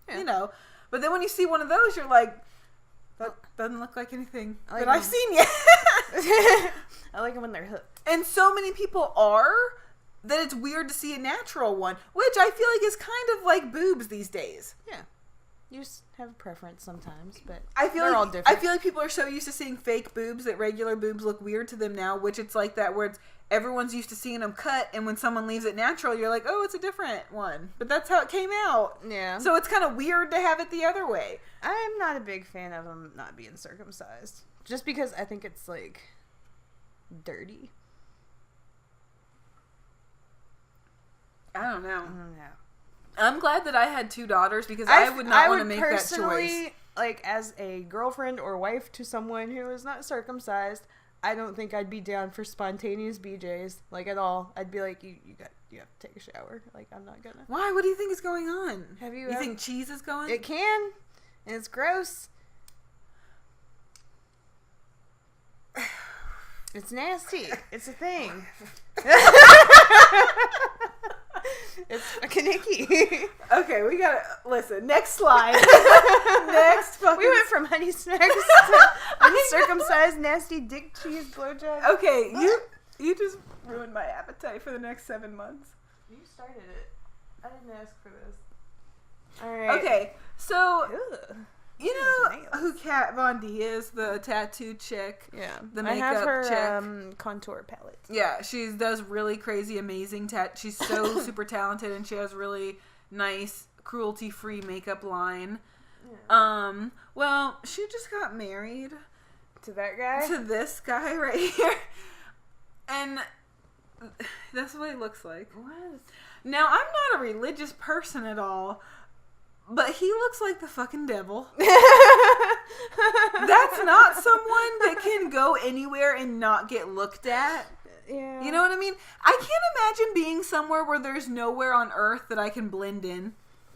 Yeah. you know. But then when you see one of those, you're like, That doesn't look like anything I like that I've them. seen yet. I like them when they're hooked. And so many people are that it's weird to see a natural one, which I feel like is kind of like boobs these days. Yeah. You just have a preference sometimes, but I feel they're like all different. I feel like people are so used to seeing fake boobs that regular boobs look weird to them now, which it's like that where it's everyone's used to seeing them cut, and when someone leaves it natural, you're like, oh, it's a different one. But that's how it came out. Yeah. So it's kind of weird to have it the other way. I'm not a big fan of them not being circumcised. Just because I think it's, like, dirty. I don't know. I don't know. I'm glad that I had 2 daughters because I would not want to make that choice. Like, as a girlfriend or wife to someone who is not circumcised, I don't think I'd be down for spontaneous BJs, like, at all. I'd be like, you have to take a shower. Like, I'm not gonna. Why? What do you think is going on? Have you? You think cheese is going? It can, and it's gross. It's nasty. It's a thing. It's fucking icky. Okay, we gotta listen. Next slide. Next fucking. We went from honey smacks to uncircumcised nasty dick cheese blowjob. Okay, you just ruined my appetite for the next 7 months. You started it. I didn't ask for this. All right. Okay, so Ugh. you know Nails. who Kat Von D is, the tattoo chick. Yeah. The I have makeup her chick. contour palette. Yeah, she does really crazy, amazing She's so super talented, and she has really nice, cruelty-free makeup line. Yeah. Well, she just got married To that guy? to this guy right here, and that's what he looks like. What? Now, I'm not a religious person at all, but he looks like the fucking devil. That's not someone that can go anywhere and not get looked at. Yeah. You know what I mean? I can't imagine being somewhere where there's nowhere on earth that I can blend in.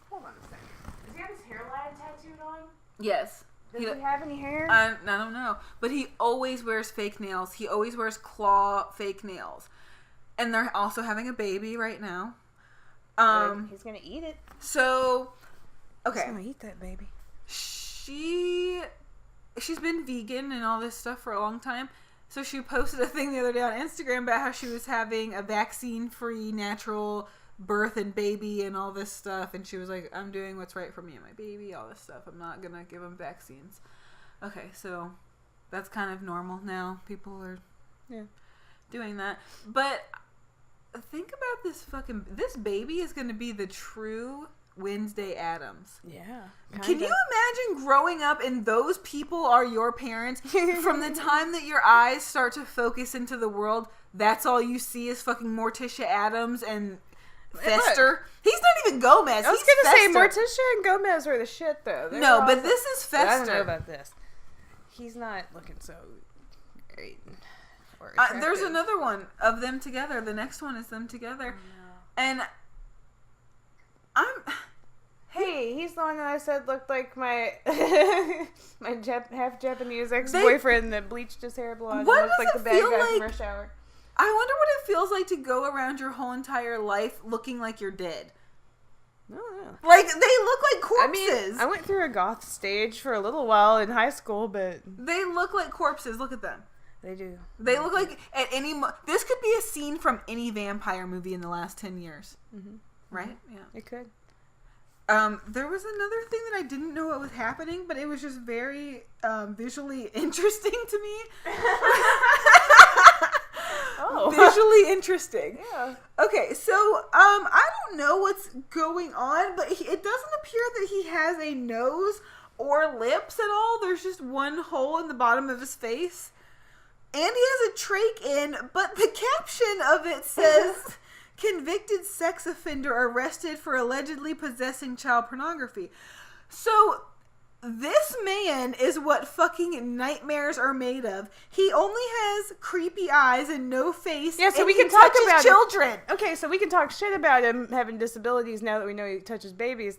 Hold on a second. Does he have his hairline tattooed on? Yes. Does he have any hair? I don't know. But he always wears fake nails. He always wears claw fake nails. And they're also having a baby right now. He's gonna eat it. So, okay. He's gonna eat that baby. She's been vegan and all this stuff for a long time. So she posted a thing the other day on Instagram about how she was having a vaccine-free natural birth and baby and all this stuff. And she was like, I'm doing what's right for me and my baby, all this stuff. I'm not going to give them vaccines. Okay, so that's kind of normal now. People are doing that. But think about this baby is going to be the true Wednesday Addams. Yeah. Can you imagine growing up and those people are your parents? From the time that your eyes start to focus into the world, that's all you see is fucking Morticia Addams and Fester. He's not even Gomez. I was He's gonna say Fester. Morticia and Gomez are the shit though. They're No, but awesome. this is I don't know Fester. about this. He's not looking so great. Or There's attractive. another one of them together. The next one is them together. And Hey, he's the one that I said looked like my half Japanese ex-boyfriend that bleached his hair blonde. What and looked does like it the bad feel guy like- from Rush Hour. I wonder what it feels like to go around your whole entire life looking like you're dead. I don't know. Like, they look like I mean, corpses. I went through a goth stage for a little while in high school, but They look like corpses. Look at them. they do. They look like at any. This could be a scene from any vampire movie in the last 10 years, right? Yeah. It could. There was another thing that I didn't know what was happening, but it was just very visually interesting to me. Oh. Visually interesting. Yeah. Okay, so I don't know what's going on, but it doesn't appear that he has a nose or lips at all. There's just one hole in the bottom of his face. And he has a trach in, but the caption of it says, convicted sex offender arrested for allegedly possessing child pornography. So, this man is what fucking nightmares are made of. He only has creepy eyes and no face. Yeah, so and we he can talk touches about children. Okay, so we can talk shit about him having disabilities now that we know he touches babies.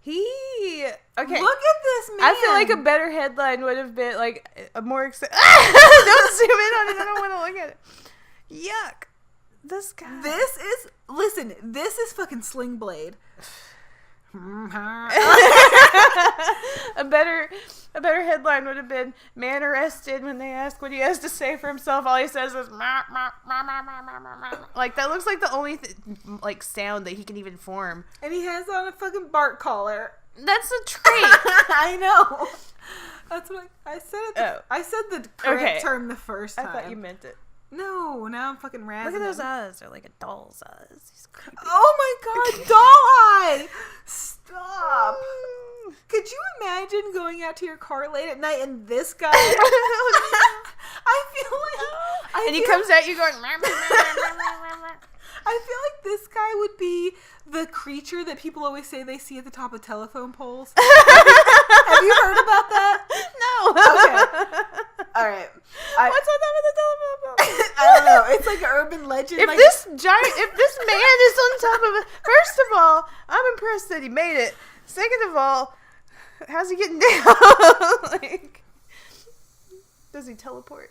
Okay. Look at this man. I feel like a better headline would have been like a more don't zoom in on it. I don't want to look at it. Yuck. This guy. This is fucking Sling Blade. A better headline would have been "Man arrested when they ask what he has to say for himself. All he says is "mah, mah, mah, mah, mah, mah, mah, mah." Like that looks like the only like sound that he can even form. And he has on a fucking bark collar. That's a trait. I know. That's what I said. I said the correct term the first time. I thought you meant it. No, now I'm fucking razzing. Look at those eyes. They're like a doll's eyes. He's creepy. Oh my god, doll eye! Stop. Could you imagine going out to your car late at night and this guy? I feel like... And he comes at you going... I feel like this guy would be the creature that people always say they see at the top of telephone poles. Have you heard about that? No. Okay. All right. What's on top of the telephone pole? I don't know. It's like an urban legend. If this man is on top of it, first of all, I'm impressed that he made it. Second of all, how's he getting down? Like, does he teleport?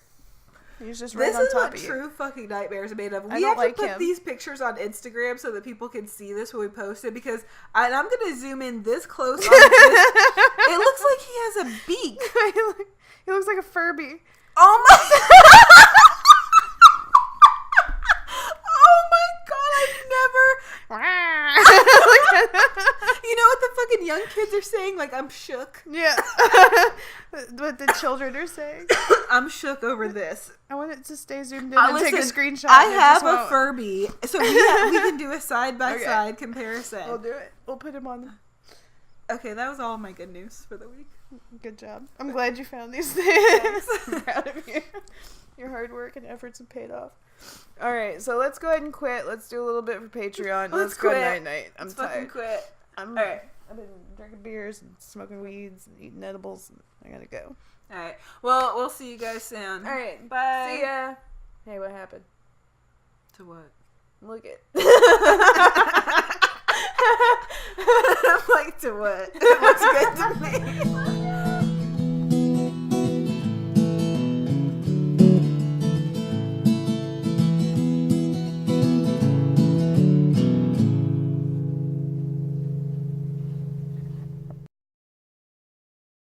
He's just right on top of you. This is what true fucking nightmares are made of. I We don't have like to put him. these pictures on Instagram so that people can see this when we post it, because I'm going to zoom in this close on this. It looks like he has a beak. He looks like a Furby. Oh my Oh my god, You know what the fucking young kids are saying? Like, I'm shook. Yeah. What the children are saying. I'm shook over this. I want it to stay zoomed in and take a Listen, screenshot. I and it have just a won't. Furby, so we can do a side-by-side comparison. We'll do it. We'll put him on. Okay, that was all my good news for the week. Good job. I'm glad you found these things. I'm proud of you. Your hard work and efforts have paid off. All right, so let's go ahead and quit. Let's do a little bit for Patreon. Let's go quit. night-night. I'm Let's fucking tired. quit. All right. I've been drinking beers and smoking weeds and eating edibles. I gotta go. All right. Well, we'll see you guys soon. All right. Bye. See ya. Hey, what happened? To what? Look it. Like to what? It looks good to me.